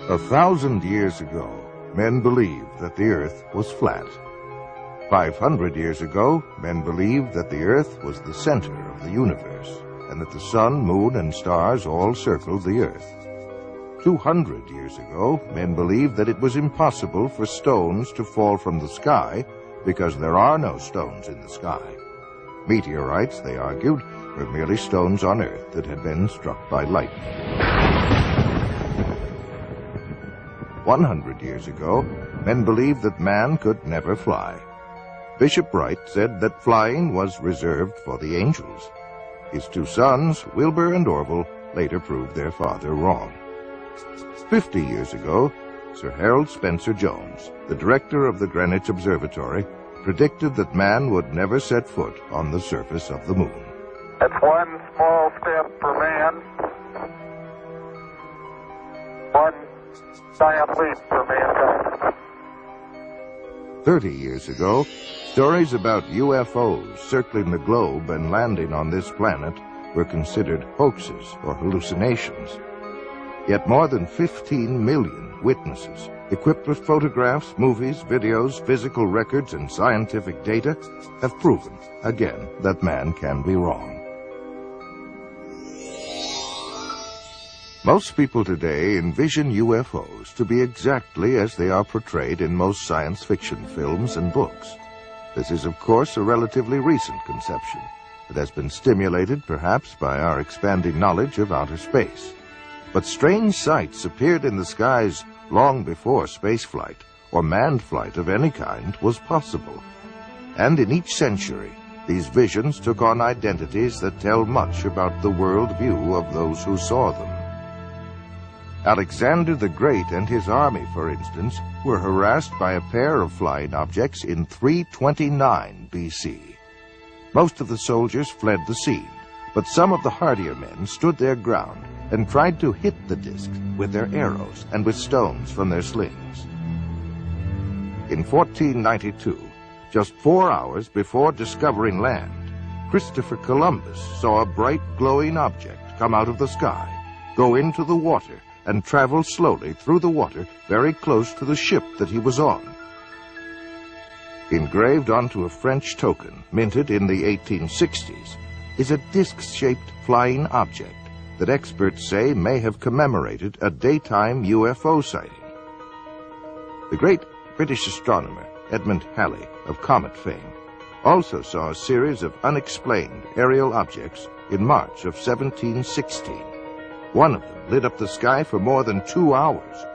1,000 years ago, men believed that the Earth was flat. 500 years ago, men believed that the Earth was the center of the universe, and that the sun, moon, and stars all circled the Earth. 200 years ago, men believed that it was impossible for stones to fall from the sky because there are no stones in the sky. Meteorites, they argued, were merely stones on Earth that had been struck by lightning. 100 years ago, men believed that man could never fly. Bishop Wright said that flying was reserved for the angels. His two sons, Wilbur and Orville, later proved their father wrong. 50 years ago, Sir Harold Spencer Jones, the director of the Greenwich Observatory, predicted that man would never set foot on the surface of the moon. It's one small step for man, one giant leap for mankind. 30 years ago, stories about UFOs circling the globe and landing on this planet were considered hoaxes or hallucinations. Yet more than 15 million witnesses, equipped with photographs, movies, videos, physical records, and scientific data, have proven, again, that man can be wrong. Most people today envision UFOs to be exactly as they are portrayed in most science fiction films and books. This is, of course, a relatively recent conception that has been stimulated, perhaps, by our expanding knowledge of outer space. But strange sights appeared in the skies long before spaceflight or manned flight of any kind was possible. And in each century, these visions took on identities that tell much about the world view of those who saw them. Alexander the Great and his army, for instance, were harassed by a pair of flying objects in 329 BC. Most of the soldiers fled the scene, but some of the hardier men stood their ground and tried to hit the disc with their arrows and with stones from their slings. In 1492, just 4 hours before discovering land, Christopher Columbus saw a bright glowing object come out of the sky, go into the water, and travel slowly through the water very close to the ship that he was on. Engraved onto a French token minted in the 1860s is a disc-shaped flying object that experts say may have commemorated a daytime UFO sighting. The great British astronomer Edmund Halley of comet fame also saw a series of unexplained aerial objects in March of 1716. One of them lit up the sky for more than 2 hours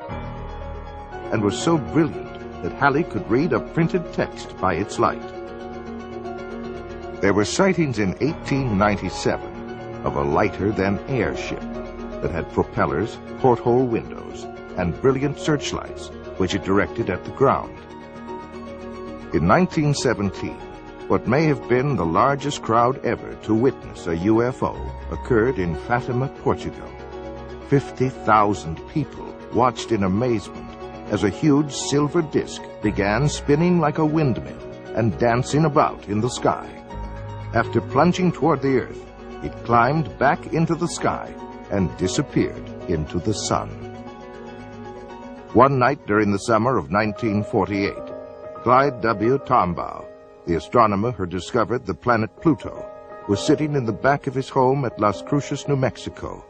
and was so brilliant that Halley could read a printed text by its light. There were sightings in 1897 of a lighter-than-air ship that had propellers, porthole windows, and brilliant searchlights which it directed at the ground. In 1917, what may have been the largest crowd ever to witness a UFO occurred in Fatima, Portugal. 50,000 people watched in amazement as a huge silver disc began spinning like a windmill and dancing about in the sky. After plunging toward the Earth, it climbed back into the sky and disappeared into the sun. One night during the summer of 1948, Clyde W. Tombaugh, the astronomer who discovered the planet Pluto, was sitting in the back of his home at Las Cruces, New Mexico.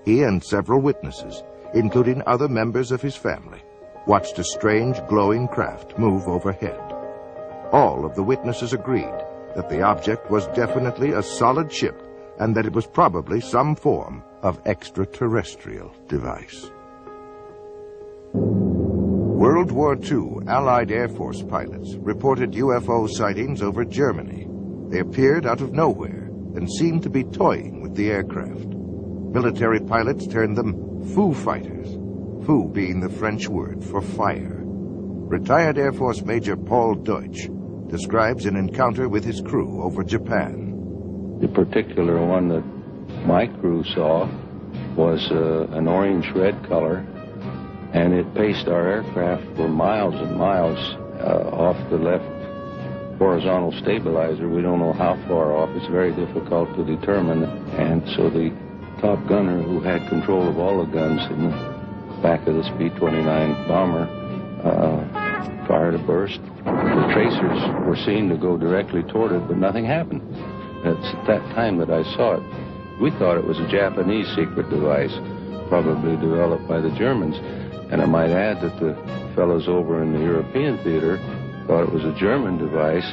He and several witnesses, including other members of his family, watched a strange glowing craft move overhead. All of the witnesses agreed that the object was definitely a solid ship and that it was probably some form of extraterrestrial device. World War II Allied Air Force pilots reported UFO sightings over Germany. They appeared out of nowhere and seemed to be toying with the aircraft. Military pilots termed them Foo Fighters, Foo being the French word for fire. Retired Air Force Major Paul Deutsch describes an encounter with his crew over Japan. The particular one that my crew saw was an orange-red color, and it paced our aircraft for miles and miles off the left horizontal stabilizer. We don't know how far off. It's very difficult to determine. And so the top gunner, who had control of all the guns in the back of this B-29 bomber fired a burst. The tracers were seen to go directly toward it, but nothing happened. It's at that time that I saw it. We thought it was a Japanese secret device, probably developed by the Germans. And I might add that the fellows over in the European theater thought it was a German device,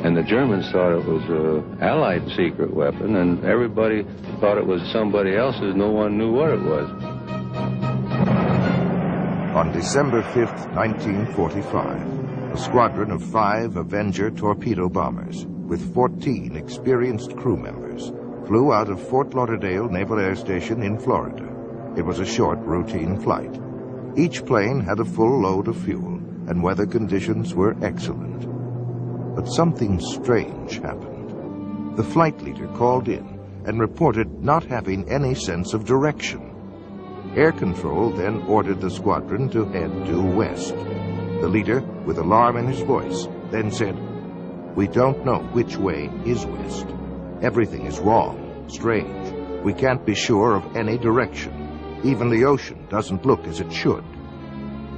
and the Germans thought it was an Allied secret weapon, and everybody thought it was somebody else's. No one knew what it was. On December 5th, 1945, a squadron of 5 Avenger torpedo bombers with 14 experienced crew members flew out of Fort Lauderdale Naval Air Station in Florida. It was a short, routine flight. Each plane had a full load of fuel, and weather conditions were excellent. But something strange happened. The flight leader called in and reported not having any sense of direction. Air Control then ordered the squadron to head due west. The leader, with alarm in his voice, then said, "We don't know which way is west. Everything is wrong, strange. We can't be sure of any direction. Even the ocean doesn't look as it should."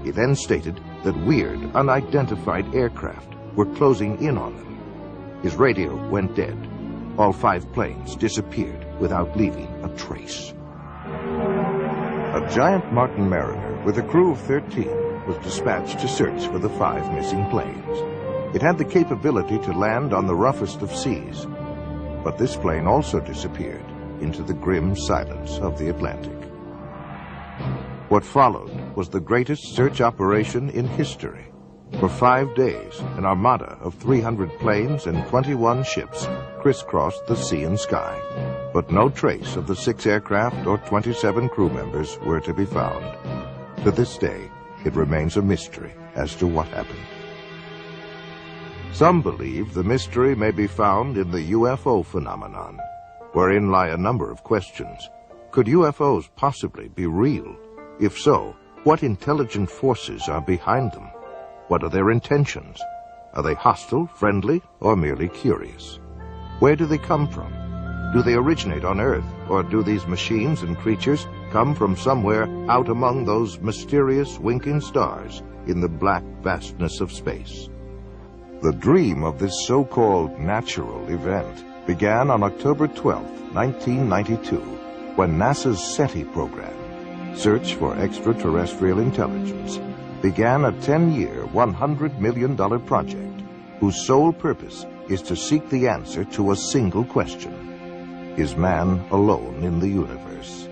He then stated that weird, unidentified aircraft were closing in on them. His radio went dead. All 5 planes disappeared without leaving a trace. A giant Martin Mariner with a crew of 13 was dispatched to search for the 5 missing planes. It had the capability to land on the roughest of seas, but this plane also disappeared into the grim silence of the Atlantic. What followed was the greatest search operation in history. For 5 days, an armada of 300 planes and 21 ships crisscrossed the sea and sky, but no trace of the 6 aircraft or 27 crew members were to be found. To this day, it remains a mystery as to what happened. Some believe the mystery may be found in the UFO phenomenon, wherein lie a number of questions. Could UFOs possibly be real? If so, what intelligent forces are behind them? What are their intentions? Are they hostile, friendly, or merely curious? Where do they come from? Do they originate on Earth, or do these machines and creatures come from somewhere out among those mysterious winking stars in the black vastness of space? The dream of this so-called natural event began on October 12, 1992, when NASA's SETI program, Search for Extraterrestrial Intelligence, began a 10-year, $100 million project whose sole purpose is to seek the answer to a single question: is man alone in the universe?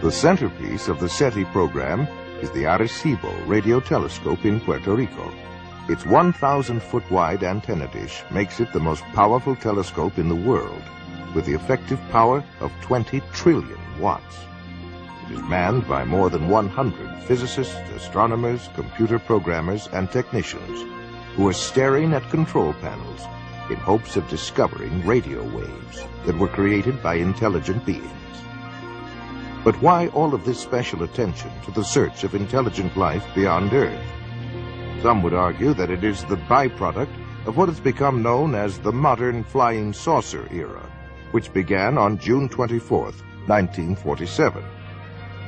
The centerpiece of the SETI program is the Arecibo radio telescope in Puerto Rico. Its 1,000-foot-wide antenna dish makes it the most powerful telescope in the world, with the effective power of 20 trillion watts. It is manned by more than 100 physicists, astronomers, computer programmers, and technicians who are staring at control panels in hopes of discovering radio waves that were created by intelligent beings. But why all of this special attention to the search of intelligent life beyond Earth? Some would argue that it is the byproduct of what has become known as the modern flying saucer era, which began on June 24, 1947.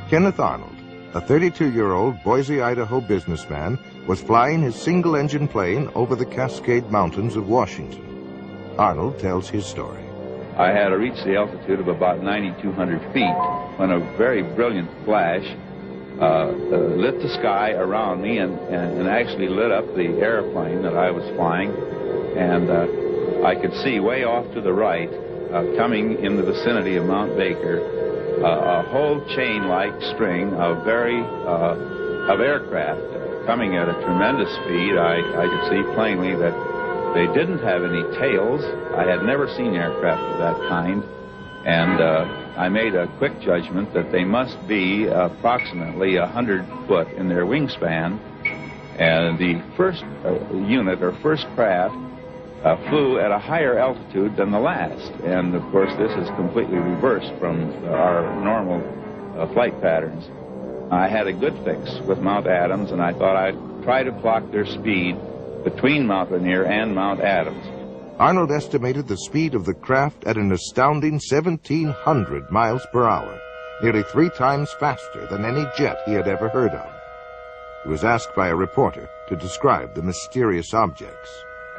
Kenneth Arnold, a 32-year-old Boise, Idaho businessman, was flying his single-engine plane over the Cascade Mountains of Washington. Arnold tells his story. I had reached the altitude of about 9,200 feet when a very brilliant flash lit the sky around me and actually lit up the airplane that I was flying. And I could see way off to the right, coming in the vicinity of Mount Baker, a whole chain-like string of aircraft coming at a tremendous speed. I could see plainly that they didn't have any tails. I had never seen aircraft of that kind, and I made a quick judgment that they must be approximately 100 foot in their wingspan. And the first unit or first craft flew at a higher altitude than the last. And of course this is completely reversed from our normal flight patterns. I had a good fix with Mount Adams, and I thought I'd try to clock their speed between Mount Rainier and Mount Adams. Arnold estimated the speed of the craft at an astounding 1,700 miles per hour. nearly 3 times faster than any jet he had ever heard of. He was asked by a reporter to describe the mysterious objects.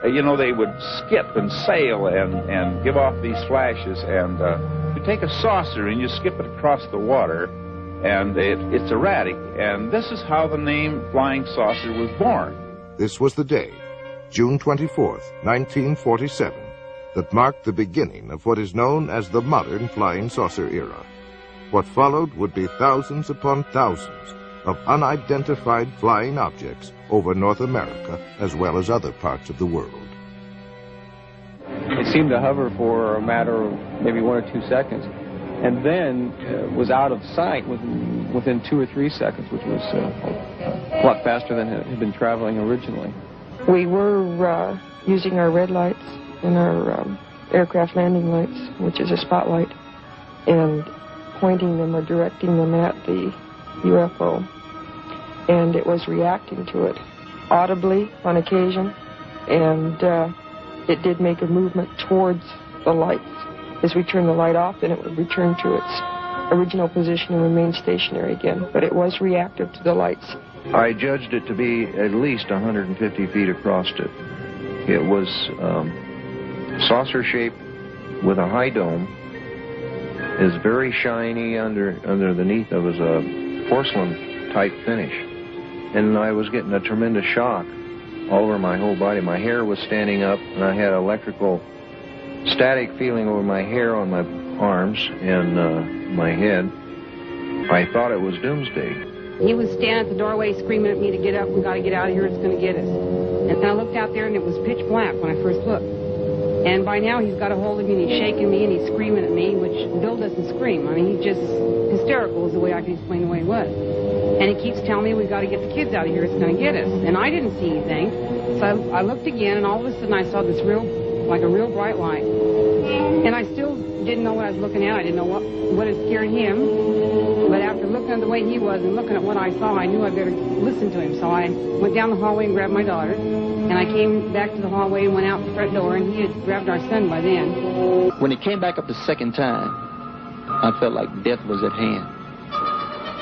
You know, they would skip and sail and give off these flashes, and you take a saucer and you skip it across the water, and it's erratic, and this is how the name Flying Saucer was born. This was the day, June 24th, 1947, that marked the beginning of what is known as the modern flying saucer era. What followed would be thousands upon thousands of unidentified flying objects over North America as well as other parts of the world. It seemed to hover for a matter of maybe 1 or 2 seconds, and then was out of sight within 2 or 3 seconds, which was a lot faster than it had been traveling originally. We were using our red lights and our aircraft landing lights, which is a spotlight, and pointing them or directing them at the UFO, and it was reacting to it audibly on occasion, and it did make a movement towards the lights. As we turned the light off, then it would return to its original position and remain stationary again, but it was reactive to the lights. I judged it to be at least 150 feet across it. It was saucer-shaped with a high dome. It was very shiny underneath. It was a porcelain-type finish. And I was getting a tremendous shock all over my whole body. My hair was standing up, and I had electrical static feeling over my hair on my arms and my head. I thought it was doomsday. He was standing at the doorway screaming at me to get up. We got to get out of here. It's going to get us. And I looked out there, and it was pitch black when I first looked. And by now, he's got a hold of me, and he's shaking me, and he's screaming at me, which Bill doesn't scream. I mean, he's just hysterical is the way I can explain the way he was. And he keeps telling me, we've got to get the kids out of here. It's going to get us. And I didn't see anything. So I looked again, and all of a sudden, I saw this like a real bright light. And I still didn't know what I was looking at. I didn't know what had scared him. But after looking at the way he was and looking at what I saw, I knew I better listen to him. So I went down the hallway and grabbed my daughter. And I came back to the hallway and went out the front door, and he had grabbed our son by then. When he came back up the second time, I felt like death was at hand.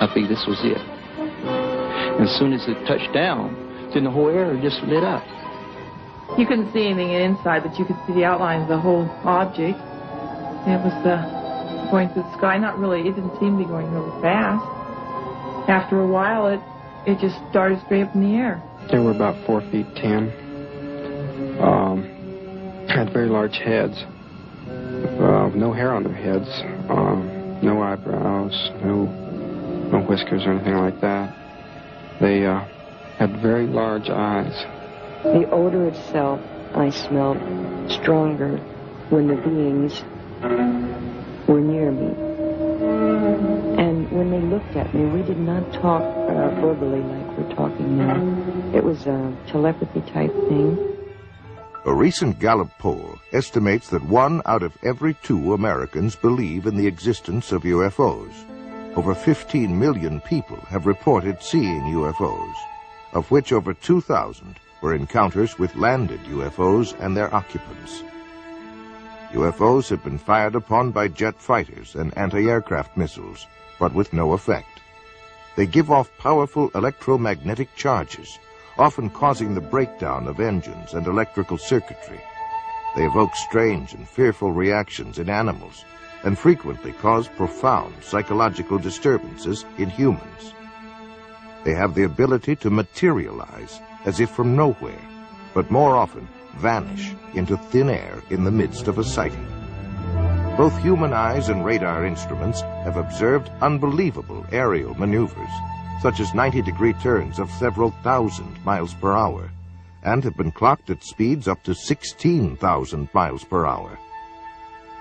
I think this was it. And as soon as it touched down, then the whole area just lit up. You couldn't see anything inside, but you could see the outline of the whole object. And it was going through the sky. Not really, it didn't seem to be going really fast. After a while, it just started straight up in the air. They were about 4 feet 10. Had very large heads. No hair on their heads. No eyebrows. No whiskers or anything like that. They had very large eyes. The odor itself I smelled stronger when the beings were near me. And when they looked at me, we did not talk verbally like we're talking now. It was a telepathy type thing. A recent Gallup poll estimates that 1 out of every 2 Americans believe in the existence of UFOs. Over 15 million people have reported seeing UFOs, of which over 2,000 were encounters with landed UFOs and their occupants. UFOs have been fired upon by jet fighters and anti-aircraft missiles, but with no effect. They give off powerful electromagnetic charges, often causing the breakdown of engines and electrical circuitry. They evoke strange and fearful reactions in animals and frequently cause profound psychological disturbances in humans. They have the ability to materialize as if from nowhere, but more often vanish into thin air in the midst of a sighting. Both human eyes and radar instruments have observed unbelievable aerial maneuvers, such as 90-degree turns of several thousand miles per hour, and have been clocked at speeds up to 16,000 miles per hour.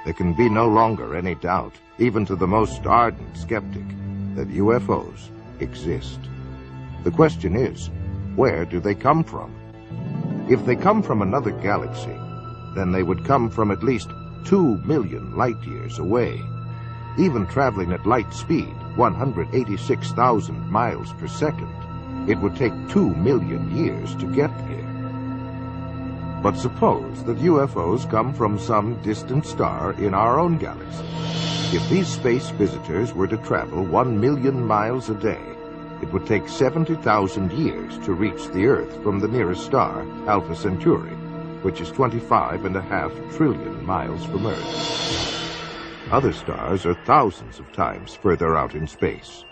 There can be no longer any doubt, even to the most ardent skeptic, that UFOs exist. The question is, where do they come from? If they come from another galaxy, then they would come from at least 2 million light-years away. Even traveling at light speed, 186,000 miles per second, it would take 2 million years to get there. But suppose that UFOs come from some distant star in our own galaxy. If these space visitors were to travel 1 million miles a day, it would take 70,000 years to reach the Earth from the nearest star, Alpha Centauri, which is 25.5 trillion miles from Earth. Other stars are thousands of times further out in space.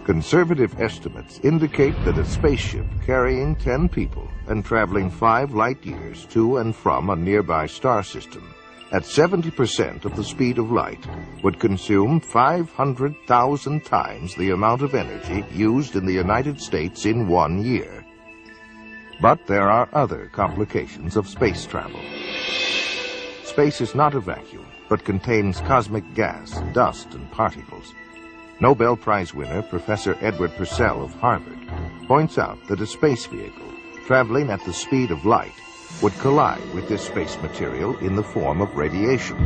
Conservative estimates indicate that a spaceship carrying 10 people and traveling 5 light years to and from a nearby star system at 70% of the speed of light would consume 500,000 times the amount of energy used in the United States in 1 year. But there are other complications of space travel. Space is not a vacuum, but contains cosmic gas, dust, and particles. Nobel Prize winner Professor Edward Purcell of Harvard points out that a space vehicle traveling at the speed of light would collide with this space material in the form of radiation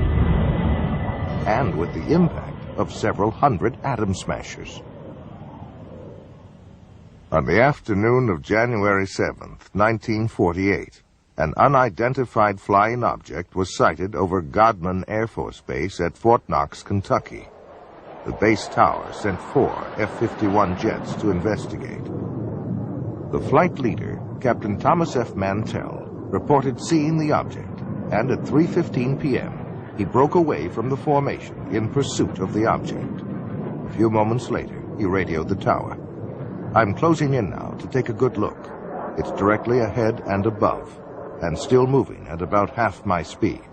and with the impact of several hundred atom smashers. On the afternoon of January 7th, 1948, an unidentified flying object was sighted over Godman Air Force Base at Fort Knox, Kentucky. The base tower sent 4 F-51 jets to investigate. The flight leader, Captain Thomas F. Mantell, reported seeing the object, and at 3:15 p.m., he broke away from the formation in pursuit of the object. A few moments later, he radioed the tower. "I'm closing in now to take a good look. It's directly ahead and above, and still moving at about half my speed.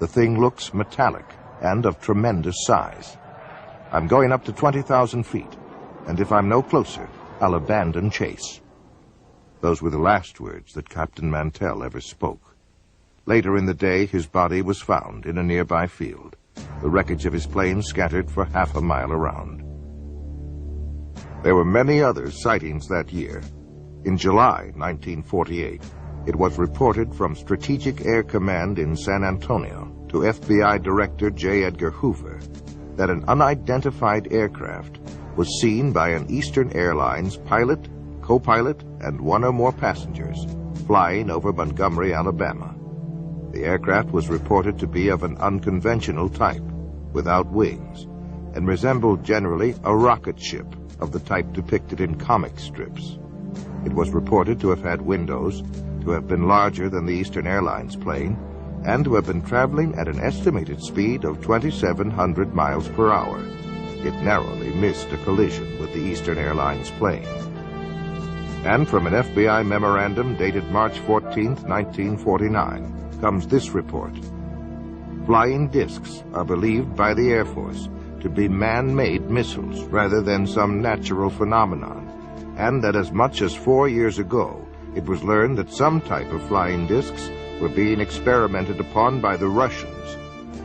The thing looks metallic and of tremendous size. I'm going up to 20,000 feet, and if I'm no closer, I'll abandon chase." Those were the last words that Captain Mantell ever spoke. Later in the day, his body was found in a nearby field, the wreckage of his plane scattered for half a mile around. There were many other sightings that year. In July 1948, it was reported from Strategic Air Command in San Antonio to FBI Director J. Edgar Hoover that an unidentified aircraft was seen by an Eastern Airlines pilot, co-pilot, and 1 or more passengers flying over Montgomery, Alabama. The aircraft was reported to be of an unconventional type, without wings, and resembled generally a rocket ship of the type depicted in comic strips. It was reported to have had windows, to have been larger than the Eastern Airlines plane, and to have been traveling at an estimated speed of 2,700 miles per hour. It narrowly missed a collision with the Eastern Airlines plane. And from an FBI memorandum dated March 14, 1949, comes this report. Flying discs are believed by the Air Force to be man-made missiles rather than some natural phenomenon, and that as much as 4 years ago, it was learned that some type of flying discs were being experimented upon by the Russians.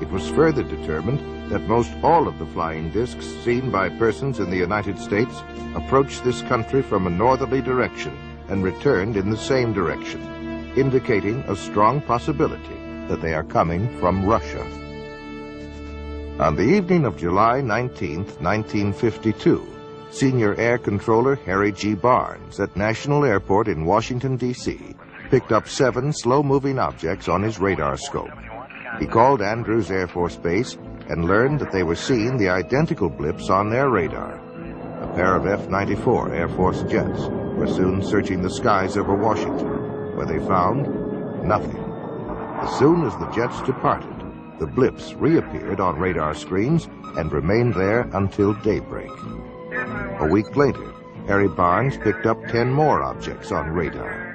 It was further determined that most all of the flying discs seen by persons in the United States approached this country from a northerly direction and returned in the same direction, indicating a strong possibility that they are coming from Russia. On the evening of July 19, 1952, Senior Air Controller Harry G. Barnes at National Airport in Washington, D.C., picked up 7 slow-moving objects on his radar scope. He called Andrews Air Force Base and learned that they were seeing the identical blips on their radar. A pair of F-94 Air Force jets were soon searching the skies over Washington, where they found nothing. As soon as the jets departed, the blips reappeared on radar screens and remained there until daybreak. A week later, Harry Barnes picked up 10 more objects on radar.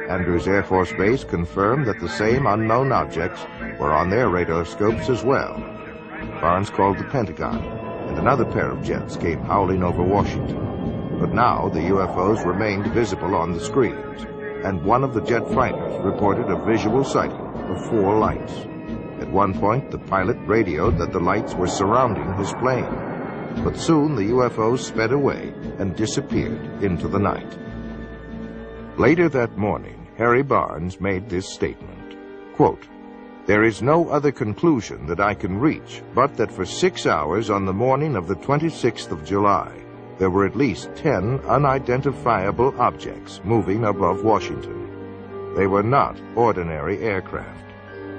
Andrews Air Force Base confirmed that the same unknown objects were on their radar scopes as well. Barnes called the Pentagon, and another pair of jets came howling over Washington. But now the UFOs remained visible on the screens, and one of the jet fighters reported a visual sighting of 4 lights. At one point, the pilot radioed that the lights were surrounding his plane. But soon the UFOs sped away and disappeared into the night. Later that morning, Harry Barnes made this statement, quote, "There is no other conclusion that I can reach but that for 6 hours on the morning of the 26th of July, there were at least 10 unidentifiable objects moving above Washington. They were not ordinary aircraft,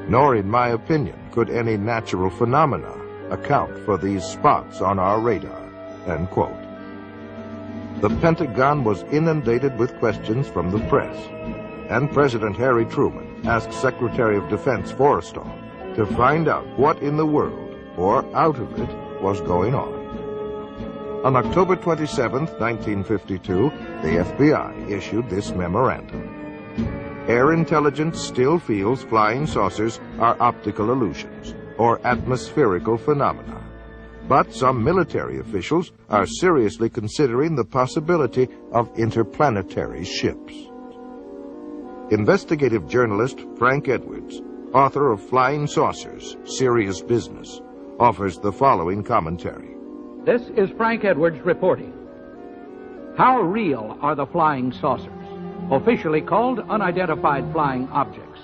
nor, in my opinion, could any natural phenomena account for these spots on our radar, end quote. The Pentagon was inundated with questions from the press, and President Harry Truman asked Secretary of Defense Forrestal to find out what in the world, or out of it, was going on. On October 27, 1952, the FBI issued this memorandum. Air intelligence still feels flying saucers are optical illusions or atmospherical phenomena, but some military officials are seriously considering the possibility of interplanetary ships. Investigative journalist Frank Edwards, author of Flying Saucers, Serious Business, offers the following commentary. This is Frank Edwards reporting. How real are the flying saucers, officially called Unidentified Flying Objects?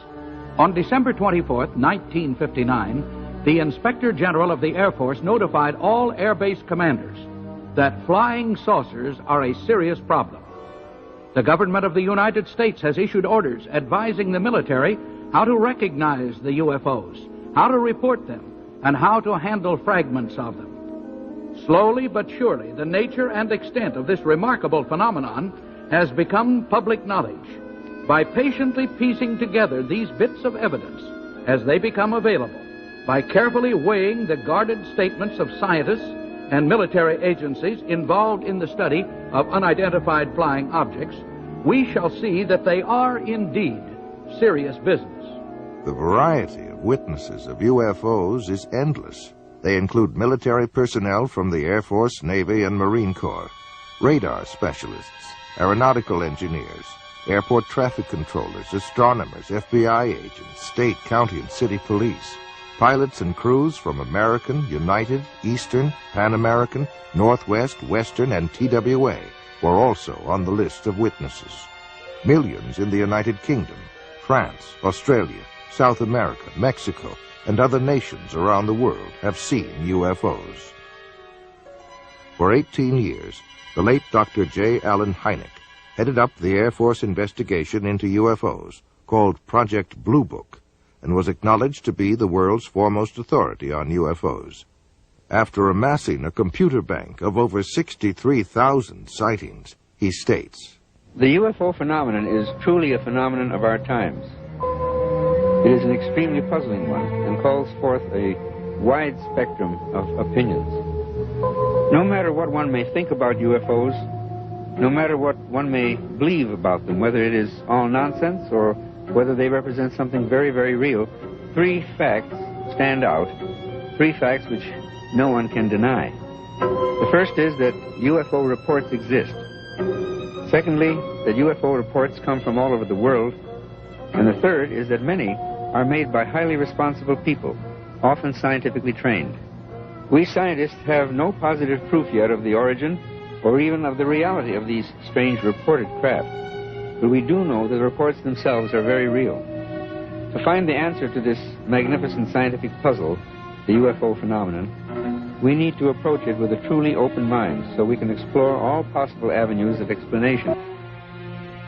On December 24, 1959, the Inspector General of the Air Force notified all Air Base commanders that flying saucers are a serious problem. The government of the United States has issued orders advising the military how to recognize the UFOs, how to report them, and how to handle fragments of them. Slowly but surely, the nature and extent of this remarkable phenomenon has become public knowledge. By patiently piecing together these bits of evidence as they become available, by carefully weighing the guarded statements of scientists and military agencies involved in the study of unidentified flying objects, we shall see that they are indeed serious business. The variety of witnesses of UFOs is endless. They include military personnel from the Air Force, Navy, and Marine Corps, radar specialists, aeronautical engineers, airport traffic controllers, astronomers, FBI agents, state, county, and city police, pilots and crews from American, United, Eastern, Pan American, Northwest, Western, and TWA were also on the list of witnesses. Millions in the United Kingdom, France, Australia, South America, Mexico, and other nations around the world have seen UFOs. For 18 years, the late Dr. J. Allen Hynek headed up the Air Force investigation into UFOs, called Project Blue Book, and was acknowledged to be the world's foremost authority on UFOs. After amassing a computer bank of over 63,000 sightings, he states, "The UFO phenomenon is truly a phenomenon of our times. It is an extremely puzzling one and calls forth a wide spectrum of opinions. No matter what one may think about UFOs, no matter what one may believe about them, whether it is all nonsense or whether they represent something very, very real, three facts stand out, three facts which no one can deny. The first is that UFO reports exist. Secondly, that UFO reports come from all over the world. And the third is that many are made by highly responsible people, often scientifically trained. We scientists have no positive proof yet of the origin or even of the reality of these strange reported craft, but we do know that the reports themselves are very real. To find the answer to this magnificent scientific puzzle, the UFO phenomenon, we need to approach it with a truly open mind so we can explore all possible avenues of explanation."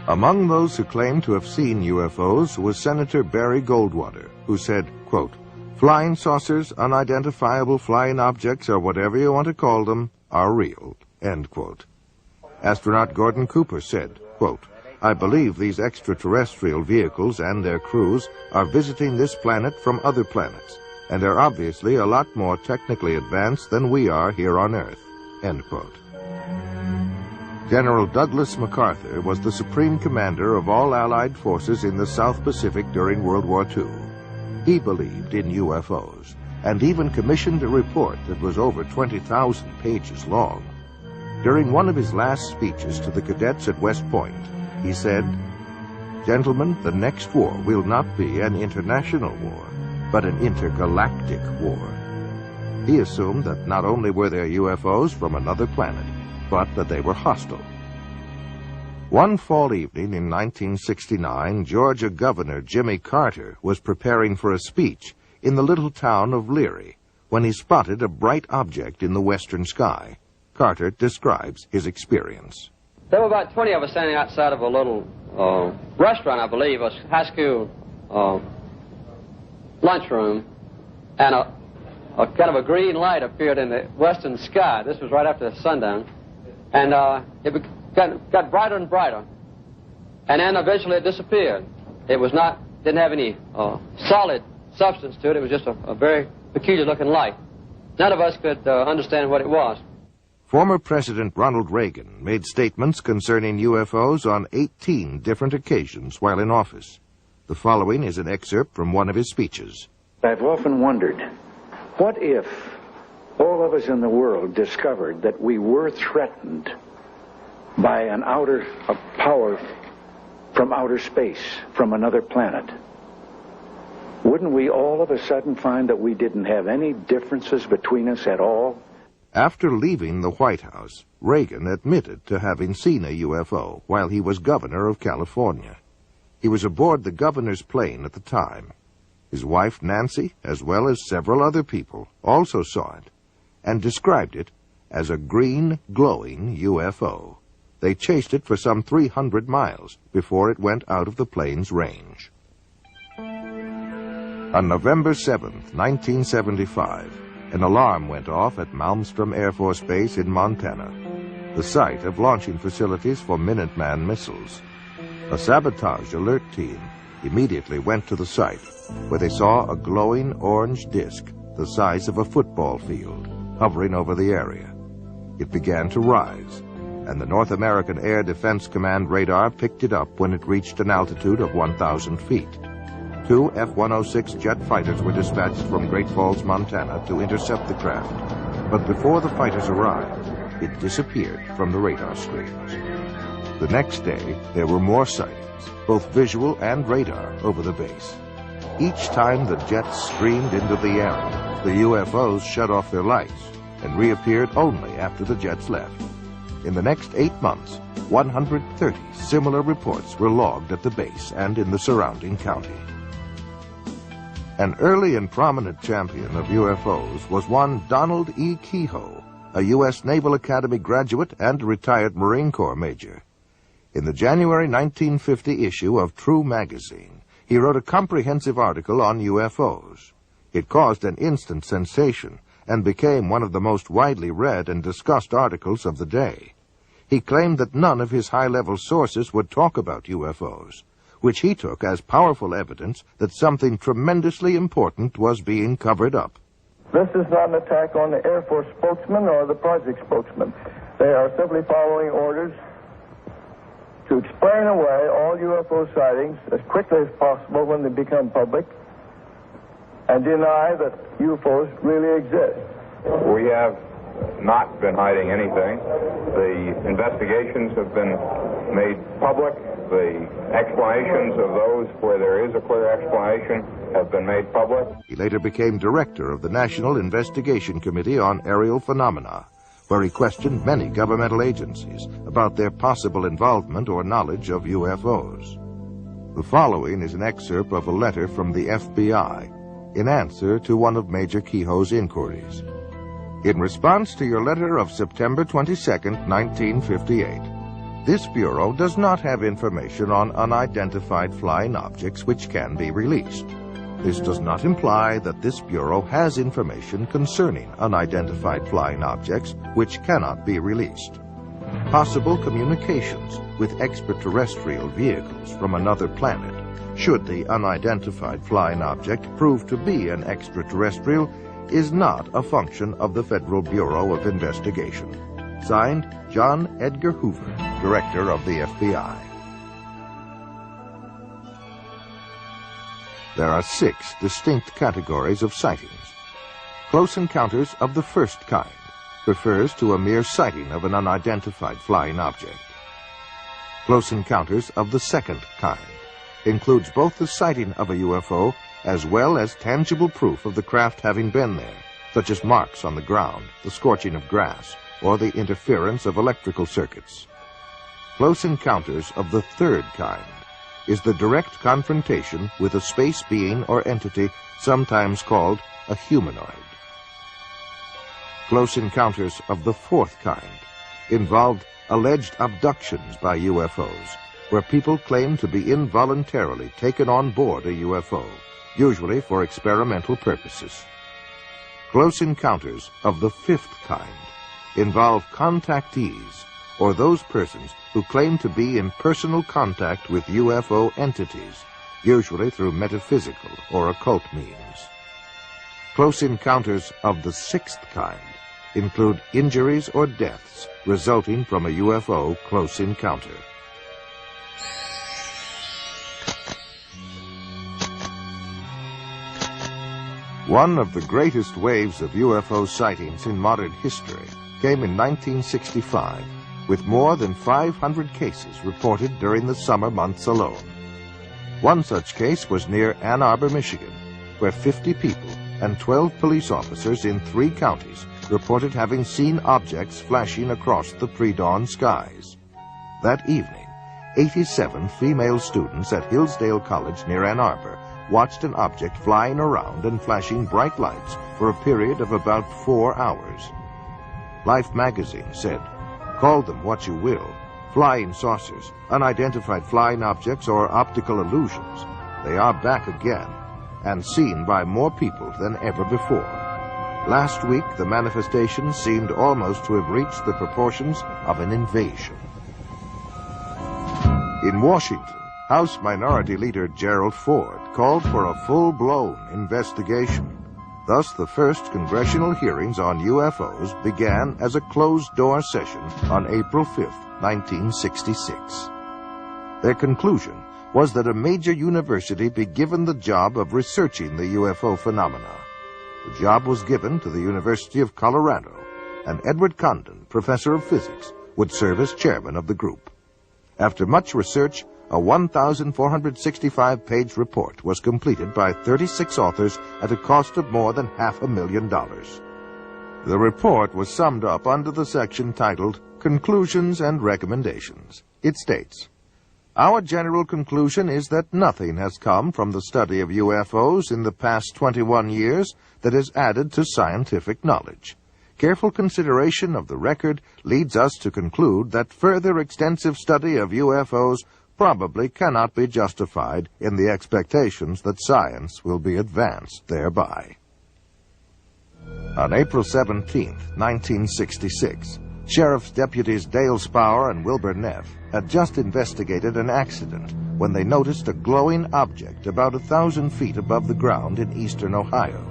Among those who claimed to have seen UFOs was Senator Barry Goldwater, who said, quote, "Flying saucers, unidentifiable flying objects, or whatever you want to call them, are real," end quote. Astronaut Gordon Cooper said, quote, "I believe these extraterrestrial vehicles and their crews are visiting this planet from other planets, and are obviously a lot more technically advanced than we are here on Earth," end quote. General Douglas MacArthur was the supreme commander of all Allied forces in the South Pacific during World War II. He believed in UFOs, and even commissioned a report that was over 20,000 pages long. During one of his last speeches to the cadets at West Point, he said, "Gentlemen, the next war will not be an international war, but an intergalactic war." He assumed that not only were there UFOs from another planet, but that they were hostile. One fall evening in 1969, Georgia Governor Jimmy Carter was preparing for a speech in the little town of Leary when he spotted a bright object in the western sky. Carter describes his experience. There were about 20 of us standing outside of a little restaurant, I believe, a high school lunchroom, and a kind of a green light appeared in the western sky. This was right after sundown, and it got brighter and brighter, and then eventually it disappeared. It was not, didn't have any solid substance to it. It was just a very peculiar looking light. None of us could understand what it was. Former President Ronald Reagan made statements concerning UFOs on 18 different occasions while in office. The following is an excerpt from one of his speeches. I've often wondered, what if all of us in the world discovered that we were threatened by a power from outer space, from another planet? Wouldn't we all of a sudden find that we didn't have any differences between us at all? After leaving the White House, Reagan admitted to having seen a UFO while he was governor of California. He was aboard the governor's plane at the time. His wife, Nancy, as well as several other people, also saw it and described it as a green, glowing UFO. They chased it for some 300 miles before it went out of the plane's range. On November 7th, 1975, an alarm went off at Malmstrom Air Force Base in Montana, the site of launching facilities for Minuteman missiles. A sabotage alert team immediately went to the site, where they saw a glowing orange disk the size of a football field hovering over the area. It began to rise, and the North American Air Defense Command radar picked it up when it reached an altitude of 1,000 feet. 2 F-106 jet fighters were dispatched from Great Falls, Montana to intercept the craft, but before the fighters arrived, it disappeared from the radar screens. The next day, there were more sightings, both visual and radar, over the base. Each time the jets streamed into the area, the UFOs shut off their lights and reappeared only after the jets left. In the next 8 months, 130 similar reports were logged at the base and in the surrounding county. An early and prominent champion of UFOs was one Donald E. Kehoe, a U.S. Naval Academy graduate and a retired Marine Corps major. In the January 1950 issue of True magazine, he wrote a comprehensive article on UFOs. It caused an instant sensation and became one of the most widely read and discussed articles of the day. He claimed that none of his high-level sources would talk about UFOs, which he took as powerful evidence that something tremendously important was being covered up. This is not an attack on the Air Force spokesman or the project spokesman. They are simply following orders to explain away all UFO sightings as quickly as possible when they become public and deny that UFOs really exist. We have not been hiding anything. The investigations have been made public. The explanations of those where there is a clear explanation have been made public. He later became director of the National Investigation Committee on Aerial Phenomena, where he questioned many governmental agencies about their possible involvement or knowledge of UFOs. The following is an excerpt of a letter from the FBI in answer to one of Major Kehoe's inquiries. In response to your letter of September 22, 1958, this Bureau does not have information on unidentified flying objects which can be released. This does not imply that this Bureau has information concerning unidentified flying objects which cannot be released. Possible communications with extraterrestrial vehicles from another planet, should the unidentified flying object prove to be an extraterrestrial, is not a function of the Federal Bureau of Investigation. Signed, John Edgar Hoover, Director of the FBI. There are 6 distinct categories of sightings. Close encounters of the first kind refers to a mere sighting of an unidentified flying object. Close encounters of the second kind includes both the sighting of a UFO as well as tangible proof of the craft having been there, such as marks on the ground, the scorching of grass, or the interference of electrical circuits. Close encounters of the third kind is the direct confrontation with a space being or entity sometimes called a humanoid. Close encounters of the fourth kind involved alleged abductions by UFOs, where people claim to be involuntarily taken on board a UFO, usually for experimental purposes. Close encounters of the fifth kind involve contactees, or those persons who claim to be in personal contact with UFO entities, usually through metaphysical or occult means. Close encounters of the sixth kind include injuries or deaths resulting from a UFO close encounter. One of the greatest waves of UFO sightings in modern history came in 1965, with more than 500 cases reported during the summer months alone. One such case was near Ann Arbor, Michigan, where 50 people and 12 police officers in 3 counties reported having seen objects flashing across the pre-dawn skies. That evening, 87 female students at Hillsdale College near Ann Arbor watched an object flying around and flashing bright lights for a period of about 4 hours. Life magazine said, "Call them what you will, flying saucers, unidentified flying objects, or optical illusions, they are back again and seen by more people than ever before." Last week, the manifestation seemed almost to have reached the proportions of an invasion. In Washington, House Minority Leader Gerald Ford called for a full-blown investigation. Thus, the first congressional hearings on UFOs began as a closed-door session on April 5, 1966. Their conclusion was that a major university be given the job of researching the UFO phenomena. The job was given to the University of Colorado, and Edward Condon, professor of physics, would serve as chairman of the group. After much research, a 1,465-page report was completed by 36 authors at a cost of more than $500,000. The report was summed up under the section titled Conclusions and Recommendations. It states, "Our general conclusion is that nothing has come from the study of UFOs in the past 21 years that has added to scientific knowledge. Careful consideration of the record leads us to conclude that further extensive study of UFOs probably cannot be justified in the expectations that science will be advanced thereby." On April 17, 1966, Sheriff's Deputies Dale Spower and Wilbur Neff had just investigated an accident when they noticed a glowing object about 1,000 feet above the ground in eastern Ohio.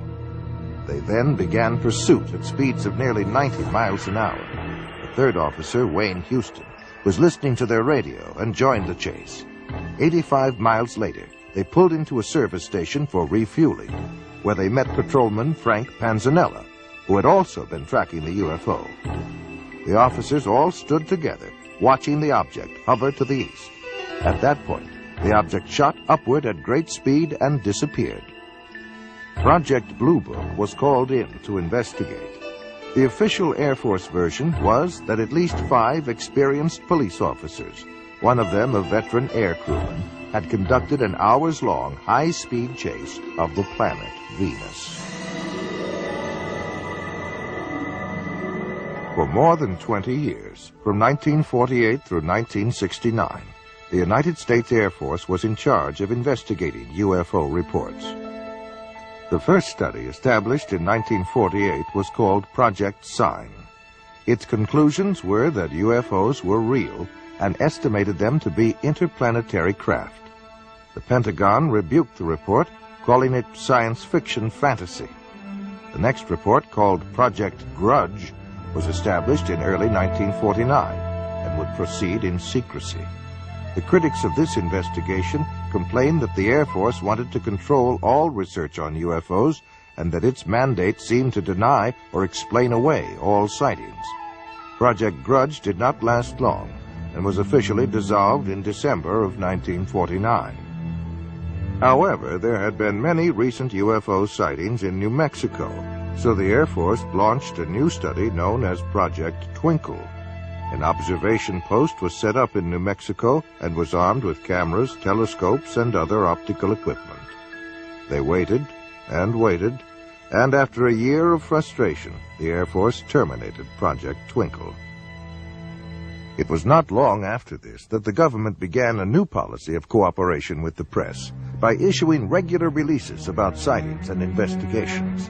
They then began pursuit at speeds of nearly 90 miles an hour. The third officer, Wayne Houston, was listening to their radio and joined the chase. 85 miles later, they pulled into a service station for refueling, where they met patrolman Frank Panzanella, who had also been tracking the UFO. The officers all stood together, watching the object hover to the east. At that point, the object shot upward at great speed and disappeared. Project Blue Book was called in to investigate. The official Air Force version was that at least 5 experienced police officers, one of them a veteran air crewman, had conducted an hours-long high-speed chase of the planet Venus. For more than 20 years, from 1948 through 1969, the United States Air Force was in charge of investigating UFO reports. The first study, established in 1948, was called Project Sign. Its conclusions were that UFOs were real and estimated them to be interplanetary craft. The Pentagon rebuked the report, calling it science fiction fantasy. The next report, called Project Grudge, was established in early 1949 and would proceed in secrecy. The critics of this investigation complained that the Air Force wanted to control all research on UFOs and that its mandate seemed to deny or explain away all sightings. Project Grudge did not last long and was officially dissolved in December of 1949. However, there had been many recent UFO sightings in New Mexico, so the Air Force launched a new study known as Project Twinkle. An observation post was set up in New Mexico and was armed with cameras, telescopes, and other optical equipment. They waited and waited, and after a year of frustration, the Air Force terminated Project Twinkle. It was not long after this that the government began a new policy of cooperation with the press by issuing regular releases about sightings and investigations.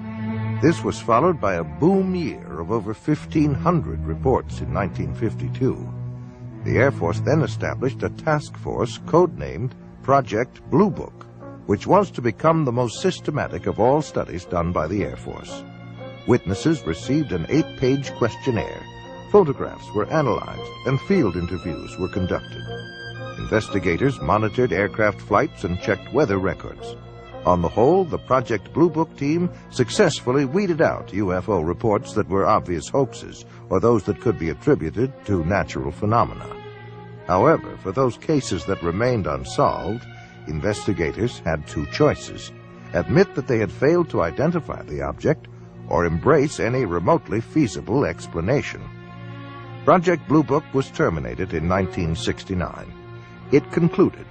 This was followed by a boom year of over 1,500 reports in 1952. The Air Force then established a task force codenamed Project Blue Book, which was to become the most systematic of all studies done by the Air Force. Witnesses received an 8-page questionnaire, photographs were analyzed, and field interviews were conducted. Investigators monitored aircraft flights and checked weather records. On the whole, the Project Blue Book team successfully weeded out UFO reports that were obvious hoaxes or those that could be attributed to natural phenomena. However, for those cases that remained unsolved, investigators had two choices: admit that they had failed to identify the object or embrace any remotely feasible explanation. Project Blue Book was terminated in 1969. It concluded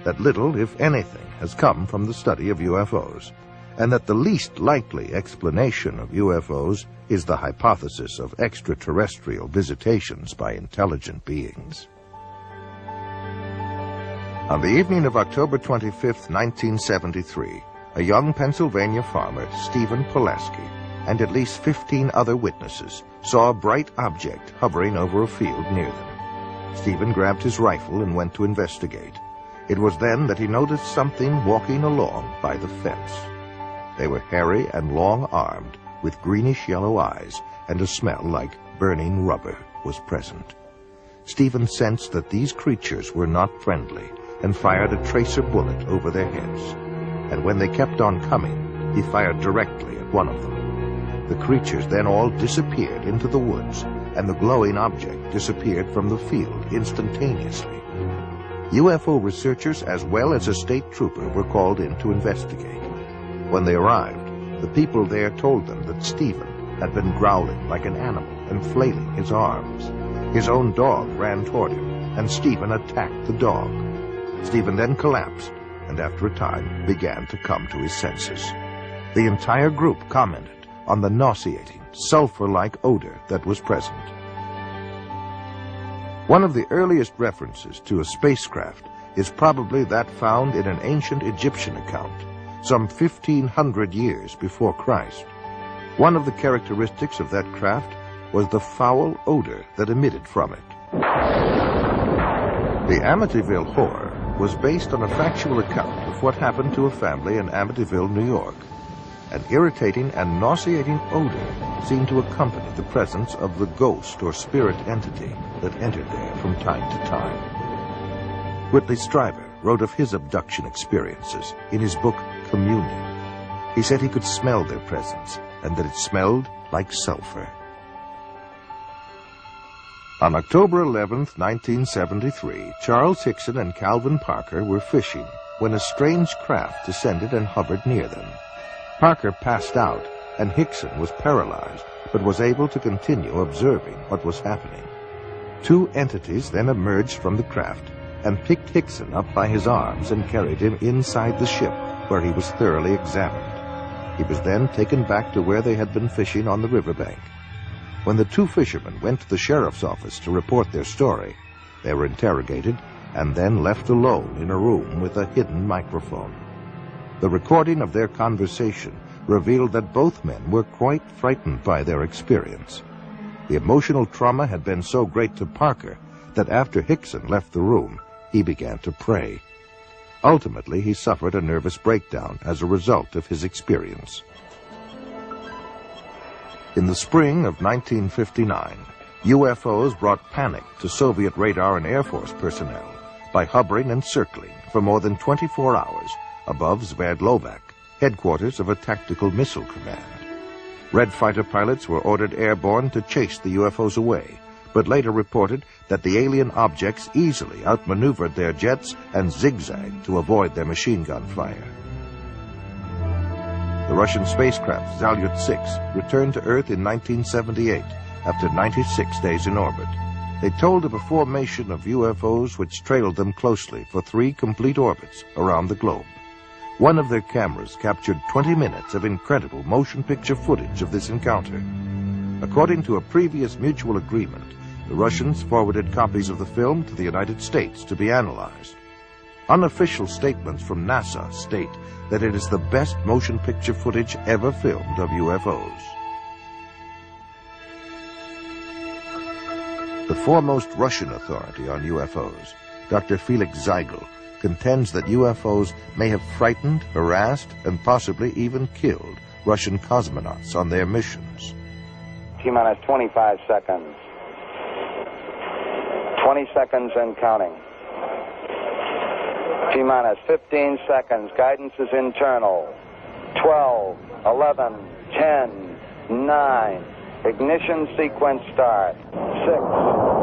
that little, if anything, has come from the study of UFOs, and that the least likely explanation of UFOs is the hypothesis of extraterrestrial visitations by intelligent beings. On the evening of October 25, 1973, a young Pennsylvania farmer, Stephen Pulaski, and at least 15 other witnesses saw a bright object hovering over a field near them. Stephen grabbed his rifle and went to investigate. It was then that he noticed something walking along by the fence. They were hairy and long-armed, with greenish-yellow eyes, and a smell like burning rubber was present. Stephen sensed that these creatures were not friendly and fired a tracer bullet over their heads. And when they kept on coming, he fired directly at one of them. The creatures then all disappeared into the woods, and the glowing object disappeared from the field instantaneously. UFO researchers as well as a state trooper were called in to investigate. When they arrived, the people there told them that Stephen had been growling like an animal and flailing his arms. His own dog ran toward him, and Stephen attacked the dog. Stephen then collapsed, and after a time began to come to his senses. The entire group commented on the nauseating, sulfur-like odor that was present. One of the earliest references to a spacecraft is probably that found in an ancient Egyptian account, some 1,500 years before Christ. One of the characteristics of that craft was the foul odor that emitted from it. The Amityville Horror was based on a factual account of what happened to a family in Amityville, New York. An irritating and nauseating odor seemed to accompany the presence of the ghost or spirit entity that entered there from time to time. Whitley Strieber wrote of his abduction experiences in his book Communion. He said he could smell their presence and that it smelled like sulfur. On October 11th, 1973, Charles Hickson and Calvin Parker were fishing when a strange craft descended and hovered near them. Parker passed out, and Hickson was paralyzed, but was able to continue observing what was happening. Two entities then emerged from the craft and picked Hickson up by his arms and carried him inside the ship, where he was thoroughly examined. He was then taken back to where they had been fishing on the riverbank. When the two fishermen went to the sheriff's office to report their story, they were interrogated and then left alone in a room with a hidden microphone. The recording of their conversation revealed that both men were quite frightened by their experience. The emotional trauma had been so great to Parker that after Hickson left the room, he began to pray. Ultimately, he suffered a nervous breakdown as a result of his experience. In the spring of 1959, UFOs brought panic to Soviet radar and Air Force personnel by hovering and circling for more than 24 hours above Sverdlovsk, headquarters of a tactical missile command. Red fighter pilots were ordered airborne to chase the UFOs away, but later reported that the alien objects easily outmaneuvered their jets and zigzagged to avoid their machine gun fire. The Russian spacecraft Salyut-6 returned to Earth in 1978 after 96 days in orbit. They told of a formation of UFOs which trailed them closely for 3 complete orbits around the globe. One of their cameras captured 20 minutes of incredible motion picture footage of this encounter. According to a previous mutual agreement, the Russians forwarded copies of the film to the United States to be analyzed. Unofficial statements from NASA state that it is the best motion picture footage ever filmed of UFOs. The foremost Russian authority on UFOs, Dr. Felix Zeigel, contends that UFOs may have frightened, harassed, and possibly even killed Russian cosmonauts on their missions. T-minus 25 seconds. 20 seconds and counting. T-minus 15 seconds. Guidance is internal. 12, 11, 10, 9. Ignition sequence start. 6.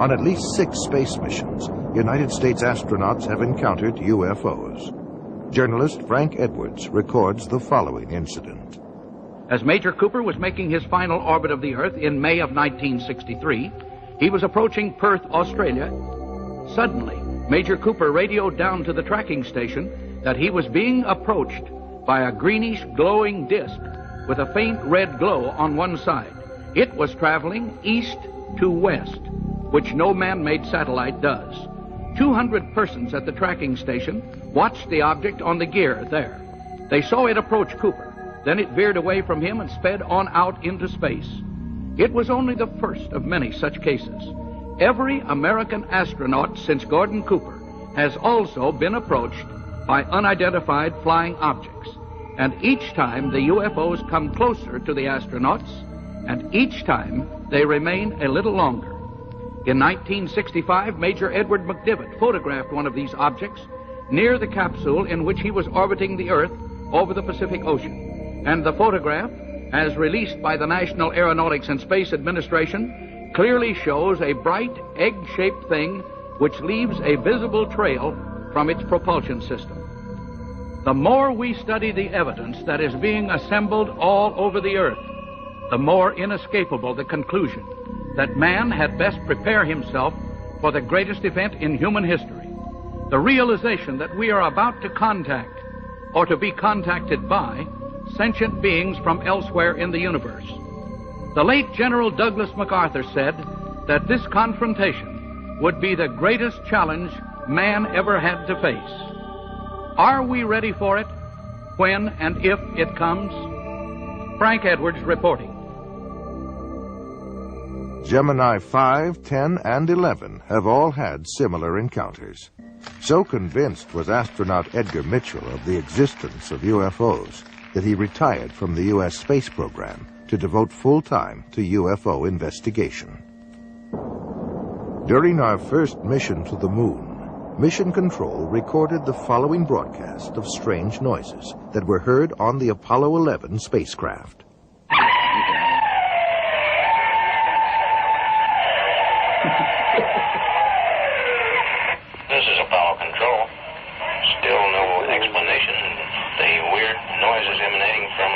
On at least 6 space missions, United States astronauts have encountered UFOs. Journalist Frank Edwards records the following incident. As Major Cooper was making his final orbit of the Earth in May of 1963, he was approaching Perth, Australia. Suddenly, Major Cooper radioed down to the tracking station that he was being approached by a greenish glowing disk with a faint red glow on one side. It was traveling east to west, which no man-made satellite does. 200 persons at the tracking station watched the object on the gear there. They saw it approach Cooper. Then it veered away from him and sped on out into space. It was only the first of many such cases. Every American astronaut since Gordon Cooper has also been approached by unidentified flying objects. And each time the UFOs come closer to the astronauts, and each time they remain a little longer. In 1965, Major Edward McDivitt photographed one of these objects near the capsule in which he was orbiting the Earth over the Pacific Ocean. And the photograph, as released by the National Aeronautics and Space Administration, clearly shows a bright egg-shaped thing which leaves a visible trail from its propulsion system. The more we study the evidence that is being assembled all over the Earth, the more inescapable the conclusion that man had best prepare himself for the greatest event in human history, the realization that we are about to contact or to be contacted by sentient beings from elsewhere in the universe. The late General Douglas MacArthur said that this confrontation would be the greatest challenge man ever had to face. Are we ready for it when and if it comes? Frank Edwards reporting. Gemini 5, 10, and 11 have all had similar encounters. So convinced was astronaut Edgar Mitchell of the existence of UFOs that he retired from the U.S. space program to devote full time to UFO investigation. During our first mission to the moon, Mission Control recorded the following broadcast of strange noises that were heard on the Apollo 11 spacecraft. This is Apollo Control. Still no explanation. The weird noises emanating from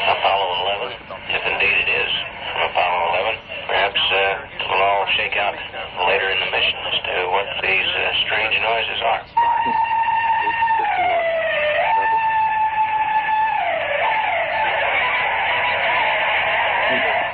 Apollo 11, if indeed it is from Apollo 11. Perhaps it will all shake out later in the mission as to what these strange noises are.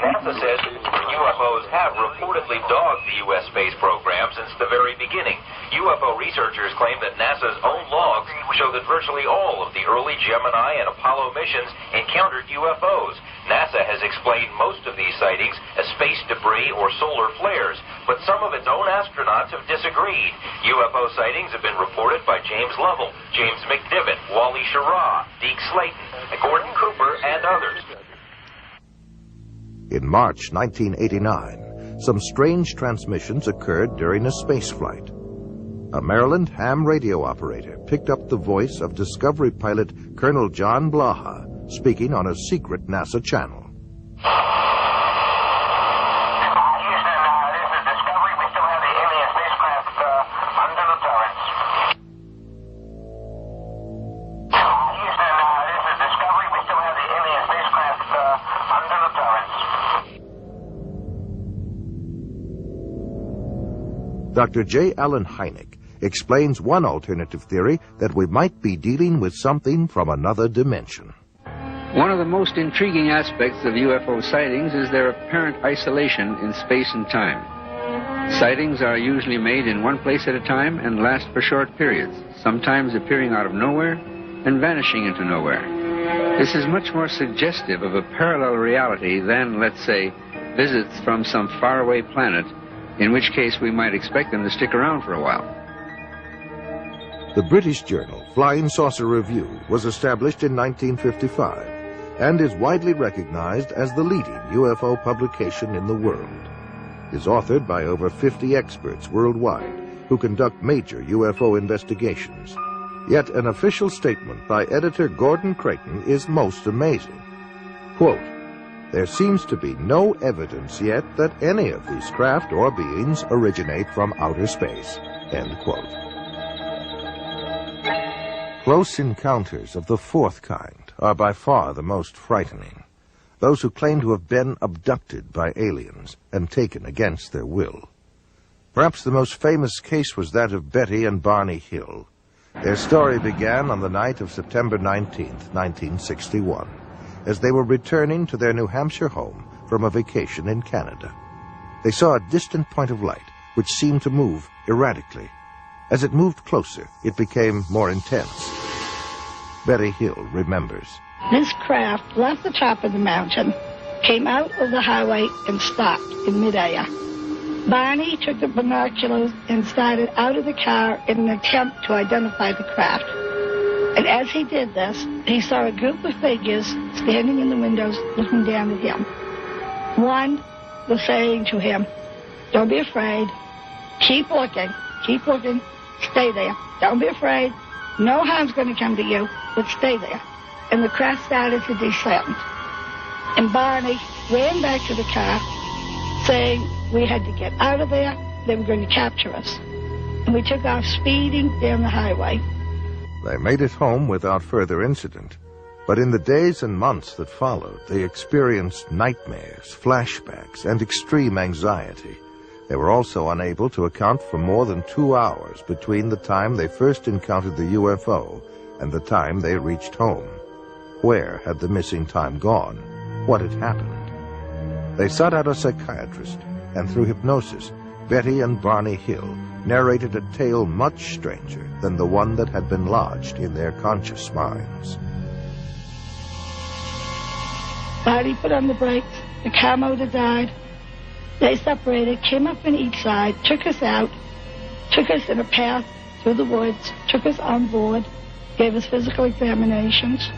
NASA says UFOs have reportedly dogged the U.S. space program since the very beginning. UFO researchers claim that NASA's own logs show that virtually all of the early Gemini and Apollo missions encountered UFOs. NASA has explained most of these sightings as space debris or solar flares, but some of its own astronauts have disagreed. UFO sightings have been reported by James Lovell, James McDivitt, Wally Schirra, Deke Slayton, Gordon Cooper, and others. In March 1989, some strange transmissions occurred during a spaceflight. A Maryland ham radio operator picked up the voice of Discovery pilot Colonel John Blaha speaking on a secret NASA channel. Houston, Dr. J. Allen Hynek explains one alternative theory that we might be dealing with something from another dimension. One of the most intriguing aspects of UFO sightings is their apparent isolation in space and time. Sightings are usually made in one place at a time and last for short periods, sometimes appearing out of nowhere and vanishing into nowhere. This is much more suggestive of a parallel reality than, let's say, visits from some faraway planet, in which case we might expect them to stick around for a while. The British journal Flying Saucer Review was established in 1955 and is widely recognized as the leading UFO publication in the world. It is authored by over 50 experts worldwide who conduct major UFO investigations. Yet an official statement by editor Gordon Creighton is most amazing. Quote, "There seems to be no evidence yet that any of these craft or beings originate from outer space." End quote. Close encounters of the fourth kind are by far the most frightening. Those who claim to have been abducted by aliens and taken against their will. Perhaps the most famous case was that of Betty and Barney Hill. Their story began on the night of September 19th, 1961, as they were returning to their New Hampshire home from a vacation in Canada. They saw a distant point of light which seemed to move erratically. As it moved closer, it became more intense. Betty Hill remembers. This craft left the top of the mountain, came out of the highway, and stopped in midair. Barney took the binoculars and started out of the car in an attempt to identify the craft. And as he did this, he saw a group of figures standing in the windows looking down at him. One was saying to him, "Don't be afraid. Keep looking. Keep looking. Stay there. Don't be afraid. No harm's going to come to you, but stay there." And the craft started to descend. And Barney ran back to the car, saying we had to get out of there. They were going to capture us. And we took off speeding down the highway. They made it home without further incident. But in the days and months that followed, they experienced nightmares, flashbacks, and extreme anxiety. They were also unable to account for more than 2 hours between the time they first encountered the UFO and the time they reached home. Where had the missing time gone? What had happened? They sought out a psychiatrist, and through hypnosis, Betty and Barney Hill narrated a tale much stranger than the one that had been lodged in their conscious minds. Barney put on the brakes, the car motor died. They separated, came up on each side, took us out, took us in a path through the woods, took us on board, gave us physical examinations.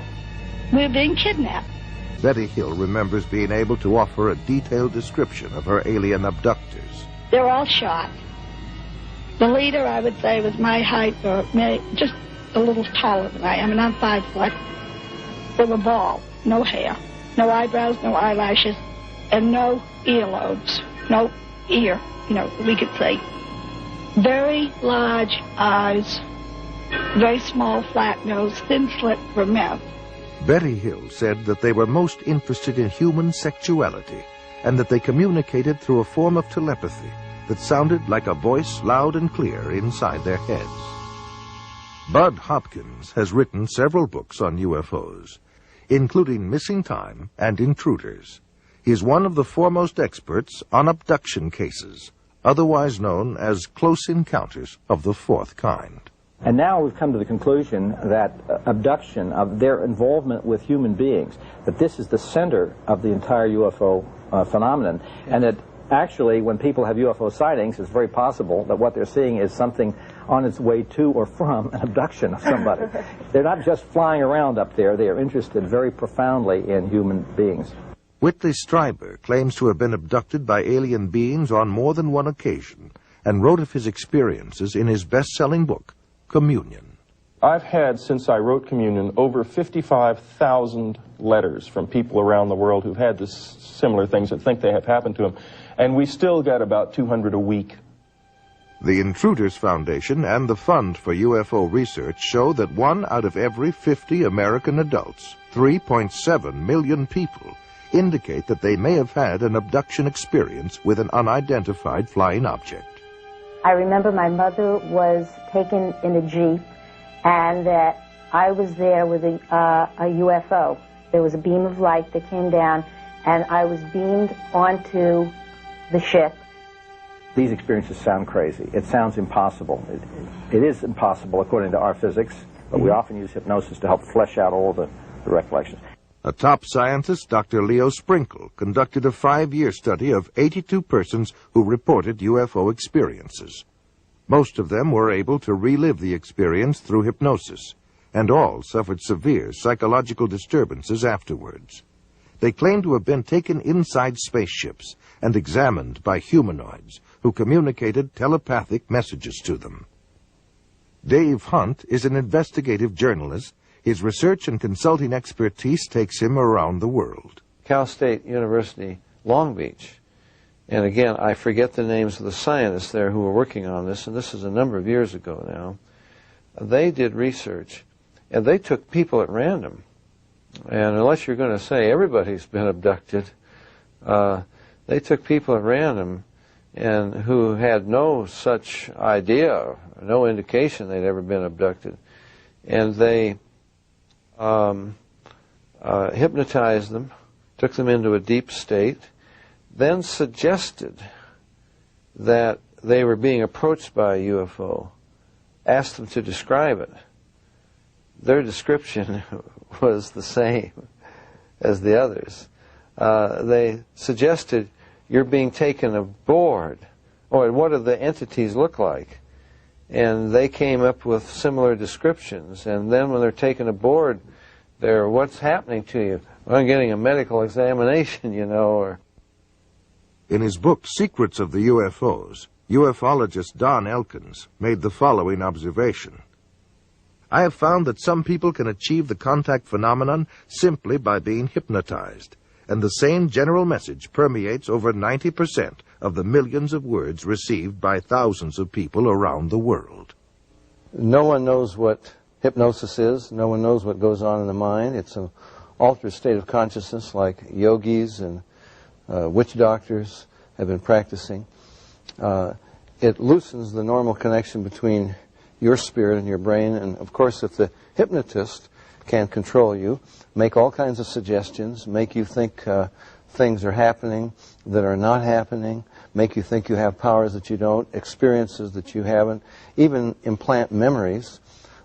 We were being kidnapped. Betty Hill remembers being able to offer a detailed description of her alien abductors. They were all shot. The leader, I would say, was my height, or just a little taller than I am, and I'm 5 foot. They were bald, no hair, no eyebrows, no eyelashes, and no earlobes, no ear, we could say. Very large eyes, very small flat nose, thin slit for men. Betty Hill said that they were most interested in human sexuality and that they communicated through a form of telepathy that sounded like a voice loud and clear inside their heads. Bud Hopkins has written several books on UFOs, including Missing Time and Intruders. He is one of the foremost experts on abduction cases, otherwise known as close encounters of the fourth kind. And now we've come to the conclusion that abduction, of their involvement with human beings, that this is the center of the entire UFO phenomenon, and that actually when people have UFO sightings, it's very possible that what they're seeing is something on its way to or from an abduction of somebody. They're not just flying around up there, they are interested very profoundly in human beings. Whitley Strieber claims to have been abducted by alien beings on more than one occasion and wrote of his experiences in his best-selling book, Communion. I've had, since I wrote Communion, over 55,000 letters from people around the world who've had this similar things that think they have happened to them, and we still get about 200 a week. The Intruders Foundation and the Fund for UFO Research show that 1 out of every 50 American adults, 3.7 million people, indicate that they may have had an abduction experience with an unidentified flying object. I remember my mother was taken in a Jeep, and that I was there with a UFO. There was a beam of light that came down, and I was beamed onto the ship. These experiences sound crazy. It sounds impossible. It is impossible according to our physics, but we often use hypnosis to help flesh out all the recollections. A top scientist, Dr. Leo Sprinkle, conducted a 5-year study of 82 persons who reported UFO experiences. Most of them were able to relive the experience through hypnosis, and all suffered severe psychological disturbances afterwards. They claimed to have been taken inside spaceships and examined by humanoids who communicated telepathic messages to them. Dave Hunt is an investigative journalist. His research and consulting expertise takes him around the world. Cal State University, Long Beach. And again, I forget the names of the scientists there who were working on this, and this is a number of years ago now. They did research, and they took people at random. And unless you're going to say everybody's been abducted, they took people at random and who had no such idea, no indication they'd ever been abducted. And they hypnotized them, took them into a deep state, then suggested that they were being approached by a UFO, asked them to describe it. Their description was the same as the others. They suggested, you're being taken aboard, or what do the entities look like? And they came up with similar descriptions, and then when they're taken aboard, they're, what's happening to you? Well, I'm getting a medical examination, you know, or... In his book, Secrets of the UFOs, ufologist Don Elkins made the following observation. I have found that some people can achieve the contact phenomenon simply by being hypnotized, and the same general message permeates over 90% of the millions of words received by thousands of people around the world. No one knows what hypnosis is. No one knows what goes on in the mind. It's an altered state of consciousness like yogis and witch doctors have been practicing. It loosens the normal connection between your spirit and your brain, and of course if the hypnotist can control you, make all kinds of suggestions, make you think things are happening that are not happening, make you think you have powers that you don't, experiences that you haven't, even implant memories.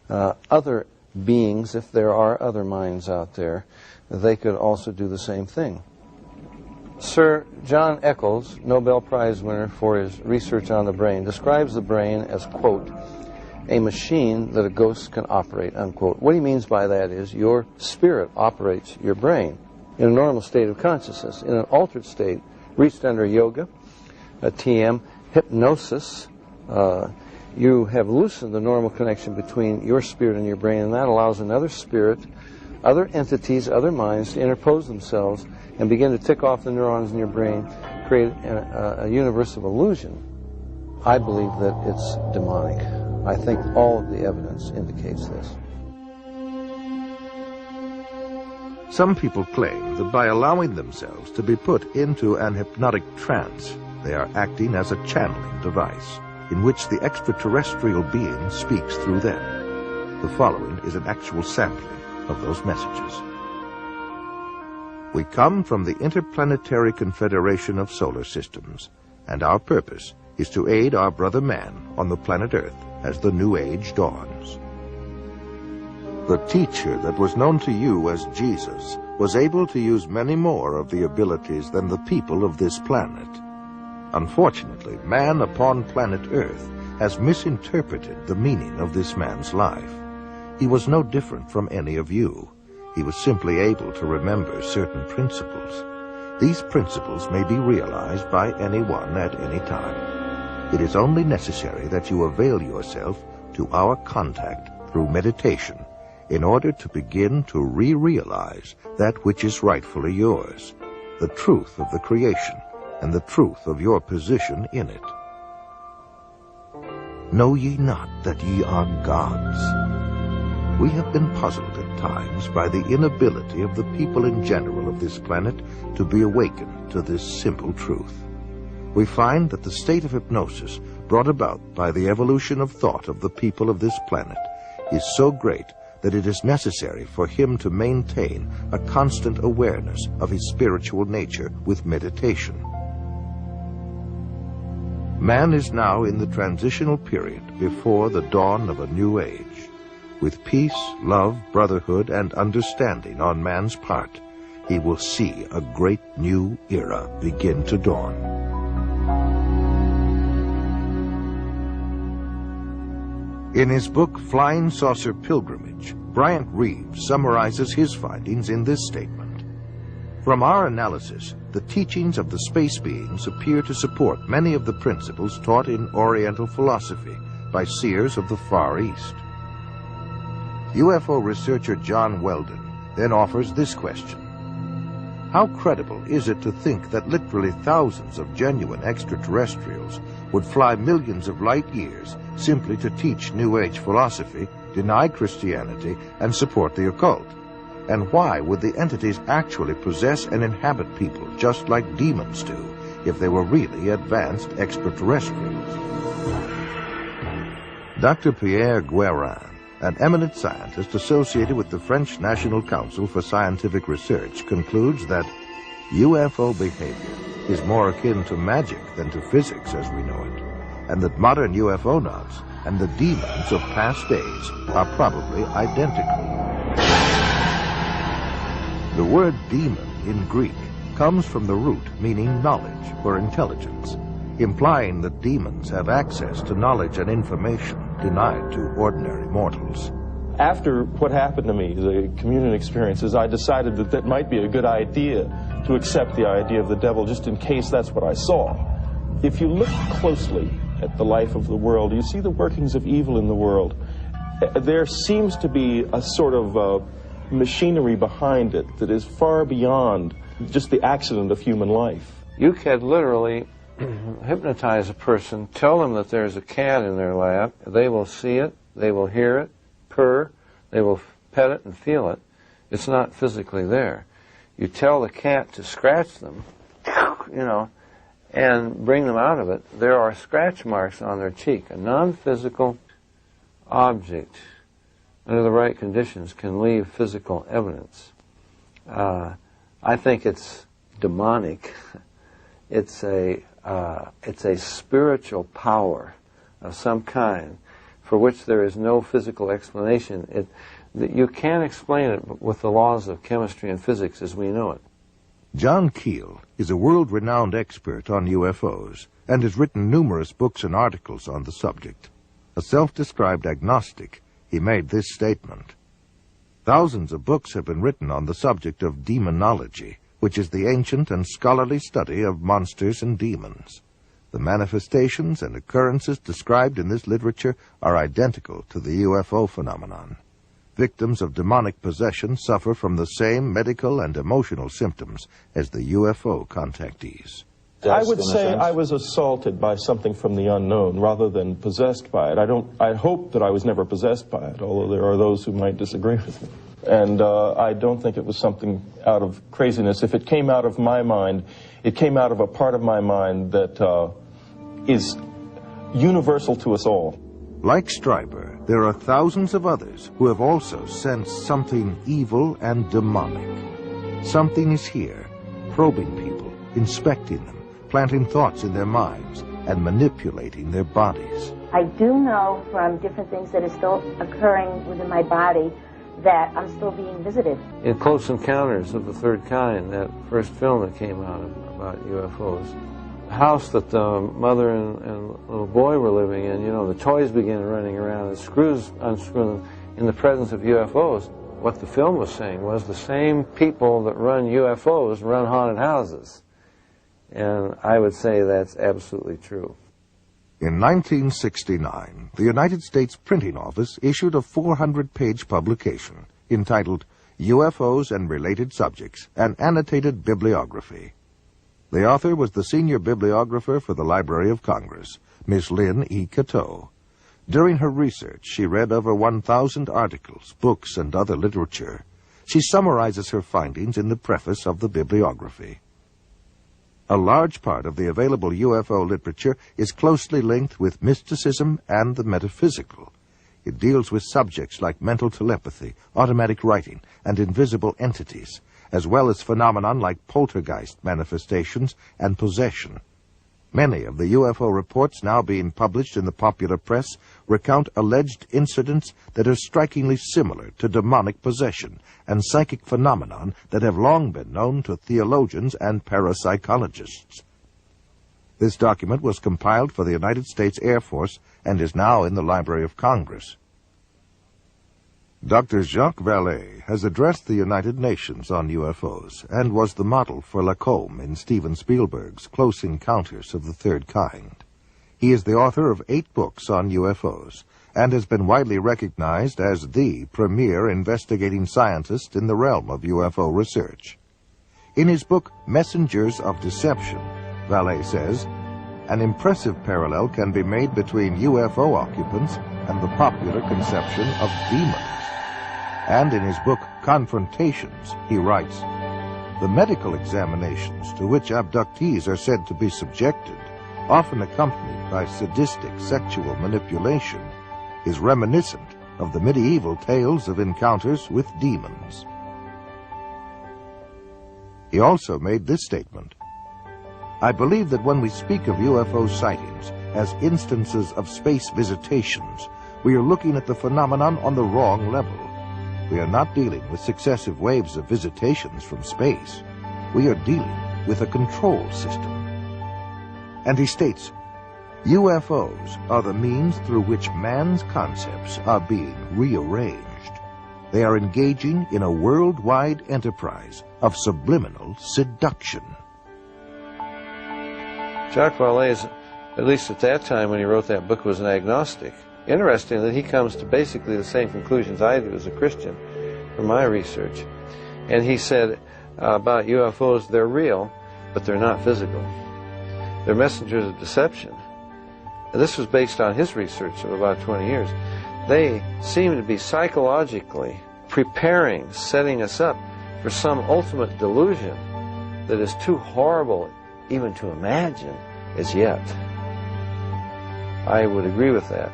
Other beings, if there are other minds out there, they could also do the same thing. Sir John Eccles, Nobel Prize winner for his research on the brain, describes the brain as, quote, a machine that a ghost can operate, unquote. What he means by that is your spirit operates your brain in a normal state of consciousness. In an altered state, reached under yoga, a TM, hypnosis, you have loosened the normal connection between your spirit and your brain, and that allows another spirit, other entities, other minds to interpose themselves and begin to tick off the neurons in your brain, create a universe of illusion. I believe that it's demonic. I think all of the evidence indicates this. Some people claim that by allowing themselves to be put into an hypnotic trance, they are acting as a channeling device, in which the extraterrestrial being speaks through them. The following is an actual sampling of those messages. We come from the Interplanetary Confederation of Solar Systems, and our purpose is to aid our brother man on the planet Earth as the new age dawns. The teacher that was known to you as Jesus was able to use many more of the abilities than the people of this planet. Unfortunately, man upon planet Earth has misinterpreted the meaning of this man's life. He was no different from any of you. He was simply able to remember certain principles. These principles may be realized by anyone at any time. It is only necessary that you avail yourself to our contact through meditation in order to begin to re-realize that which is rightfully yours, the truth of the creation and the truth of your position in it. Know ye not that ye are gods? We have been puzzled at times by the inability of the people in general of this planet to be awakened to this simple truth. we find that the state of hypnosis brought about by the evolution of thought of the people of this planet is so great that it is necessary for him to maintain a constant awareness of his spiritual nature with meditation. Man is now in the transitional period before the dawn of a new age. With peace, love, brotherhood, and understanding on man's part, he will see a great new era begin to dawn. In his book, Flying Saucer Pilgrimage, Bryant Reeves summarizes his findings in this statement. From our analysis, the teachings of the space beings appear to support many of the principles taught in Oriental philosophy by seers of the Far East. UFO researcher John Weldon then offers this question. How credible is it to think that literally thousands of genuine extraterrestrials would fly millions of light years simply to teach New Age philosophy, deny Christianity, and support the occult? And why would the entities actually possess and inhabit people just like demons do if they were really advanced extraterrestrials? Dr. Pierre Guérin, an eminent scientist associated with the French National Council for Scientific Research, concludes that UFO behavior is more akin to magic than to physics as we know it, and that modern UFOnauts and the demons of past days are probably identical. The word demon in Greek comes from the root meaning knowledge or intelligence, implying that demons have access to knowledge and information denied to ordinary mortals. After what happened to me, the communion experiences, I decided that that might be a good idea to accept the idea of the devil just in case that's what I saw. If you look closely at the life of the world, you see the workings of evil in the world. There seems to be a sort of machinery behind it that is far beyond just the accident of human life. You can literally hypnotize a person, tell them that there's a cat in their lap, they will see it, they will hear it, purr, they will pet it and feel it. It's not physically there. You tell the cat to scratch them, you know, and bring them out of it. There are scratch marks on their cheek. A non-physical object, under the right conditions, can leave physical evidence. I think it's demonic. It's a spiritual power of some kind for which there is no physical explanation. You can't explain it with the laws of chemistry and physics as we know it. John Keel is a world-renowned expert on UFOs and has written numerous books and articles on the subject. A self-described agnostic, he made this statement. Thousands of books have been written on the subject of demonology, which is the ancient and scholarly study of monsters and demons. The manifestations and occurrences described in this literature are identical to the UFO phenomenon. Victims of demonic possession suffer from the same medical and emotional symptoms as the UFO contactees. I would say I was assaulted by something from the unknown rather than possessed by it. I hope that I was never possessed by it, although there are those who might disagree with me. And I don't think it was something out of craziness. If it came out of my mind, it came out of a part of my mind that is universal to us all. Like Stryper, there are thousands of others who have also sensed something evil and demonic. Something is here, probing people, inspecting them, planting thoughts in their minds, and manipulating their bodies. I do know from different things that are still occurring within my body that I'm still being visited. In Close Encounters of the Third Kind, that first film that came out about UFOs, the house that the mother and little boy were living in, you know, the toys began running around and screws unscrewing in the presence of UFOs. What the film was saying was the same people that run UFOs run haunted houses. And I would say that's absolutely true. In 1969, the United States Printing Office issued a 400-page publication entitled UFOs and Related Subjects, an Annotated Bibliography. The author was the senior bibliographer for the Library of Congress, Miss Lynn E. Cateau. During her research, she read over 1,000 articles, books, and other literature. She summarizes her findings in the preface of the bibliography. A large part of the available UFO literature is closely linked with mysticism and the metaphysical. It deals with subjects like mental telepathy, automatic writing, and invisible entities, as well as phenomenon like poltergeist manifestations and possession. Many of the UFO reports now being published in the popular press recount alleged incidents that are strikingly similar to demonic possession and psychic phenomenon that have long been known to theologians and parapsychologists. This document was compiled for the United States Air Force and is now in the Library of Congress. Dr. Jacques Vallée has addressed the United Nations on UFOs and was the model for Lacombe in Steven Spielberg's Close Encounters of the Third Kind. He is the author of 8 books on UFOs and has been widely recognized as the premier investigating scientist in the realm of UFO research. In his book, Messengers of Deception, Vallée says, an impressive parallel can be made between UFO occupants and the popular conception of demons. And in his book, Confrontations, he writes, the medical examinations to which abductees are said to be subjected, often accompanied by sadistic sexual manipulation, is reminiscent of the medieval tales of encounters with demons. He also made this statement, I believe that when we speak of UFO sightings as instances of space visitations, we are looking at the phenomenon on the wrong level. We are not dealing with successive waves of visitations from space. We are dealing with a control system. And he states, UFOs are the means through which man's concepts are being rearranged. They are engaging in a worldwide enterprise of subliminal seduction. Jacques Vallée, at least at that time when he wrote that book, was an agnostic. Interesting that he comes to basically the same conclusions I do as a Christian from my research. And he said about UFOs, they're real, but they're not physical. They're messengers of deception. And this was based on his research of about 20 years. They seem to be psychologically preparing, setting us up for some ultimate delusion that is too horrible even to imagine as yet. I would agree with that.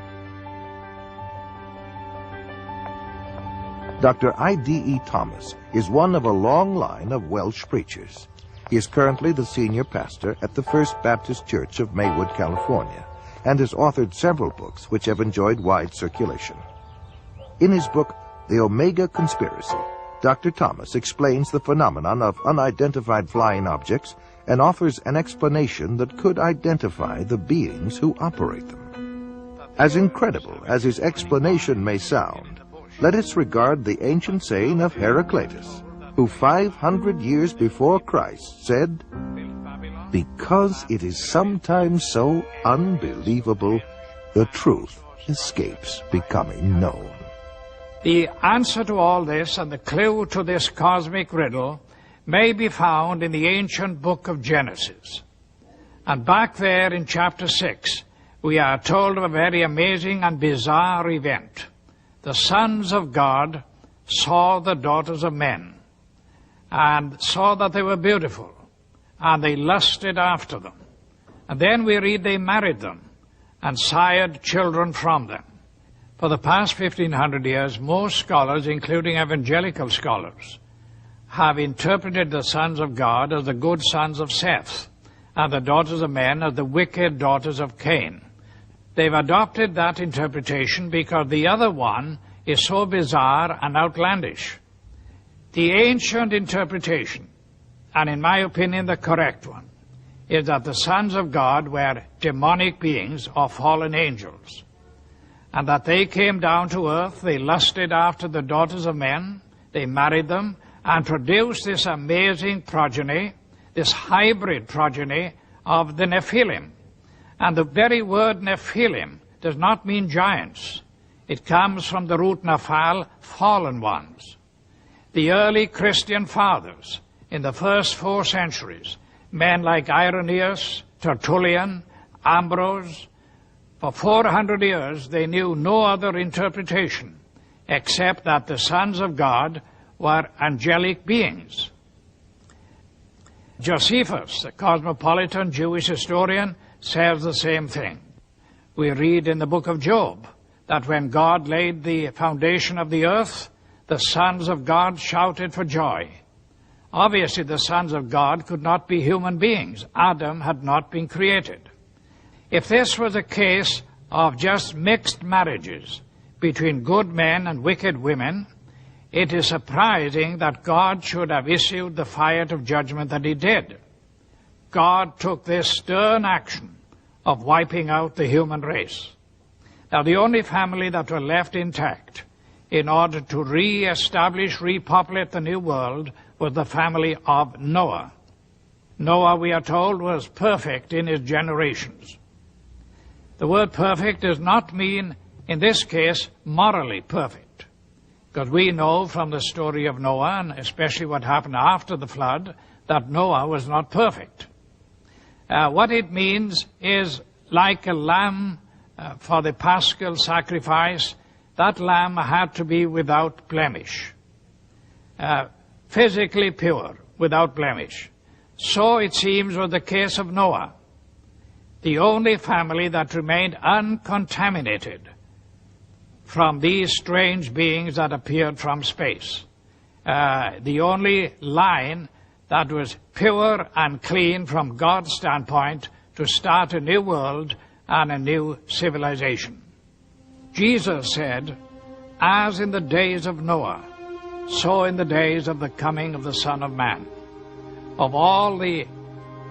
Dr. I.D.E. Thomas is one of a long line of Welsh preachers. He is currently the senior pastor at the First Baptist Church of Maywood, California, and has authored several books which have enjoyed wide circulation. In his book, The Omega Conspiracy, Dr. Thomas explains the phenomenon of unidentified flying objects and offers an explanation that could identify the beings who operate them. As incredible as his explanation may sound, let us regard the ancient saying of Heraclitus, who 500 years before Christ said, because it is sometimes so unbelievable, the truth escapes becoming known. The answer to all this and the clue to this cosmic riddle may be found in the ancient book of Genesis. And back there in chapter 6, we are told of a very amazing and bizarre event. The sons of God saw the daughters of men and saw that they were beautiful, and they lusted after them. And then we read they married them and sired children from them. For the past 1,500 years, most scholars, including evangelical scholars, have interpreted the sons of God as the good sons of Seth, and the daughters of men as the wicked daughters of Cain. They've adopted that interpretation because the other one is so bizarre and outlandish. The ancient interpretation, and in my opinion the correct one, is that the sons of God were demonic beings or fallen angels, and that they came down to earth, they lusted after the daughters of men, they married them, and produced this amazing progeny, this hybrid progeny of the Nephilim. And the very word Nephilim does not mean giants. It comes from the root Nephal, fallen ones. The early Christian fathers in the first 4 centuries, men like Irenaeus, Tertullian, Ambrose, for 400 years they knew no other interpretation except that the sons of God were angelic beings. Josephus, the cosmopolitan Jewish historian, says the same thing. We read in the book of Job that when God laid the foundation of the earth, the sons of God shouted for joy. Obviously, the sons of God could not be human beings. Adam had not been created. If this was a case of just mixed marriages between good men and wicked women, it is surprising that God should have issued the fire of judgment that he did. God took this stern action of wiping out the human race. Now, the only family that were left intact in order to re-establish, repopulate the new world was the family of Noah. Noah, we are told, was perfect in his generations. The word perfect does not mean, in this case, morally perfect, because we know from the story of Noah, and especially what happened after the flood, that Noah was not perfect. What it means is like a lamb for the paschal sacrifice, that lamb had to be without blemish, physically pure, without blemish. So it seems was the case of Noah, the only family that remained uncontaminated from these strange beings that appeared from space. The only line that was pure and clean from God's standpoint to start a new world and a new civilization. Jesus said, "As in the days of Noah, so in the days of the coming of the Son of Man." Of all the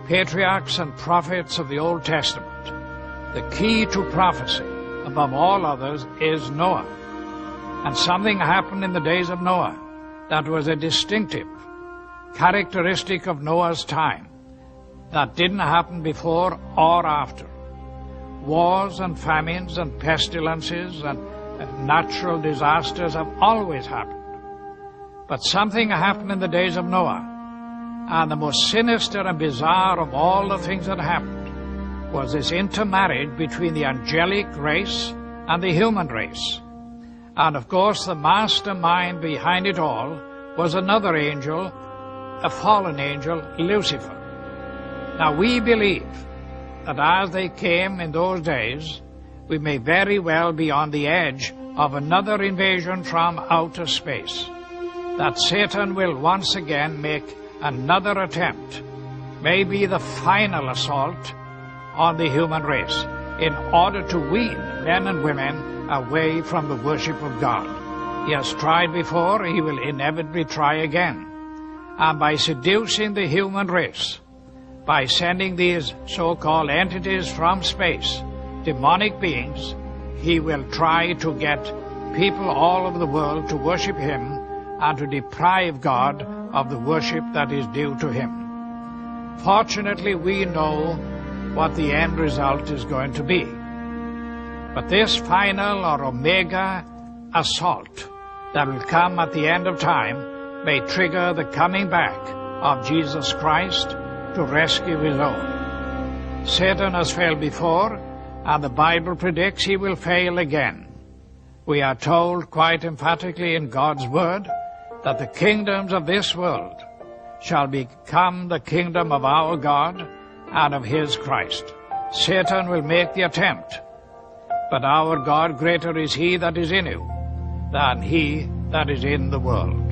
patriarchs and prophets of the Old Testament, the key to prophecy above all others is Noah. And something happened in the days of Noah that was a distinctive characteristic of Noah's time that didn't happen before or after. Wars and famines and pestilences and natural disasters have always happened. But something happened in the days of Noah, and the most sinister and bizarre of all the things that happened was this intermarriage between the angelic race and the human race. And of course the mastermind behind it all was another angel, a fallen angel, Lucifer. Now we believe that as they came in those days, we may very well be on the edge of another invasion from outer space, that Satan will once again make another attempt, maybe the final assault on the human race, in order to wean men and women away from the worship of God. He has tried before, he will inevitably try again. And by seducing the human race, by sending these so-called entities from space, demonic beings, he will try to get people all over the world to worship him and to deprive God of the worship that is due to him. Fortunately, we know what the end result is going to be. But this final or omega assault that will come at the end of time may trigger the coming back of Jesus Christ to rescue his own. Satan has failed before, and the Bible predicts he will fail again. We are told quite emphatically in God's Word that the kingdoms of this world shall become the kingdom of our God and of his Christ. Satan will make the attempt, but our God, greater is he that is in you than he that is in the world.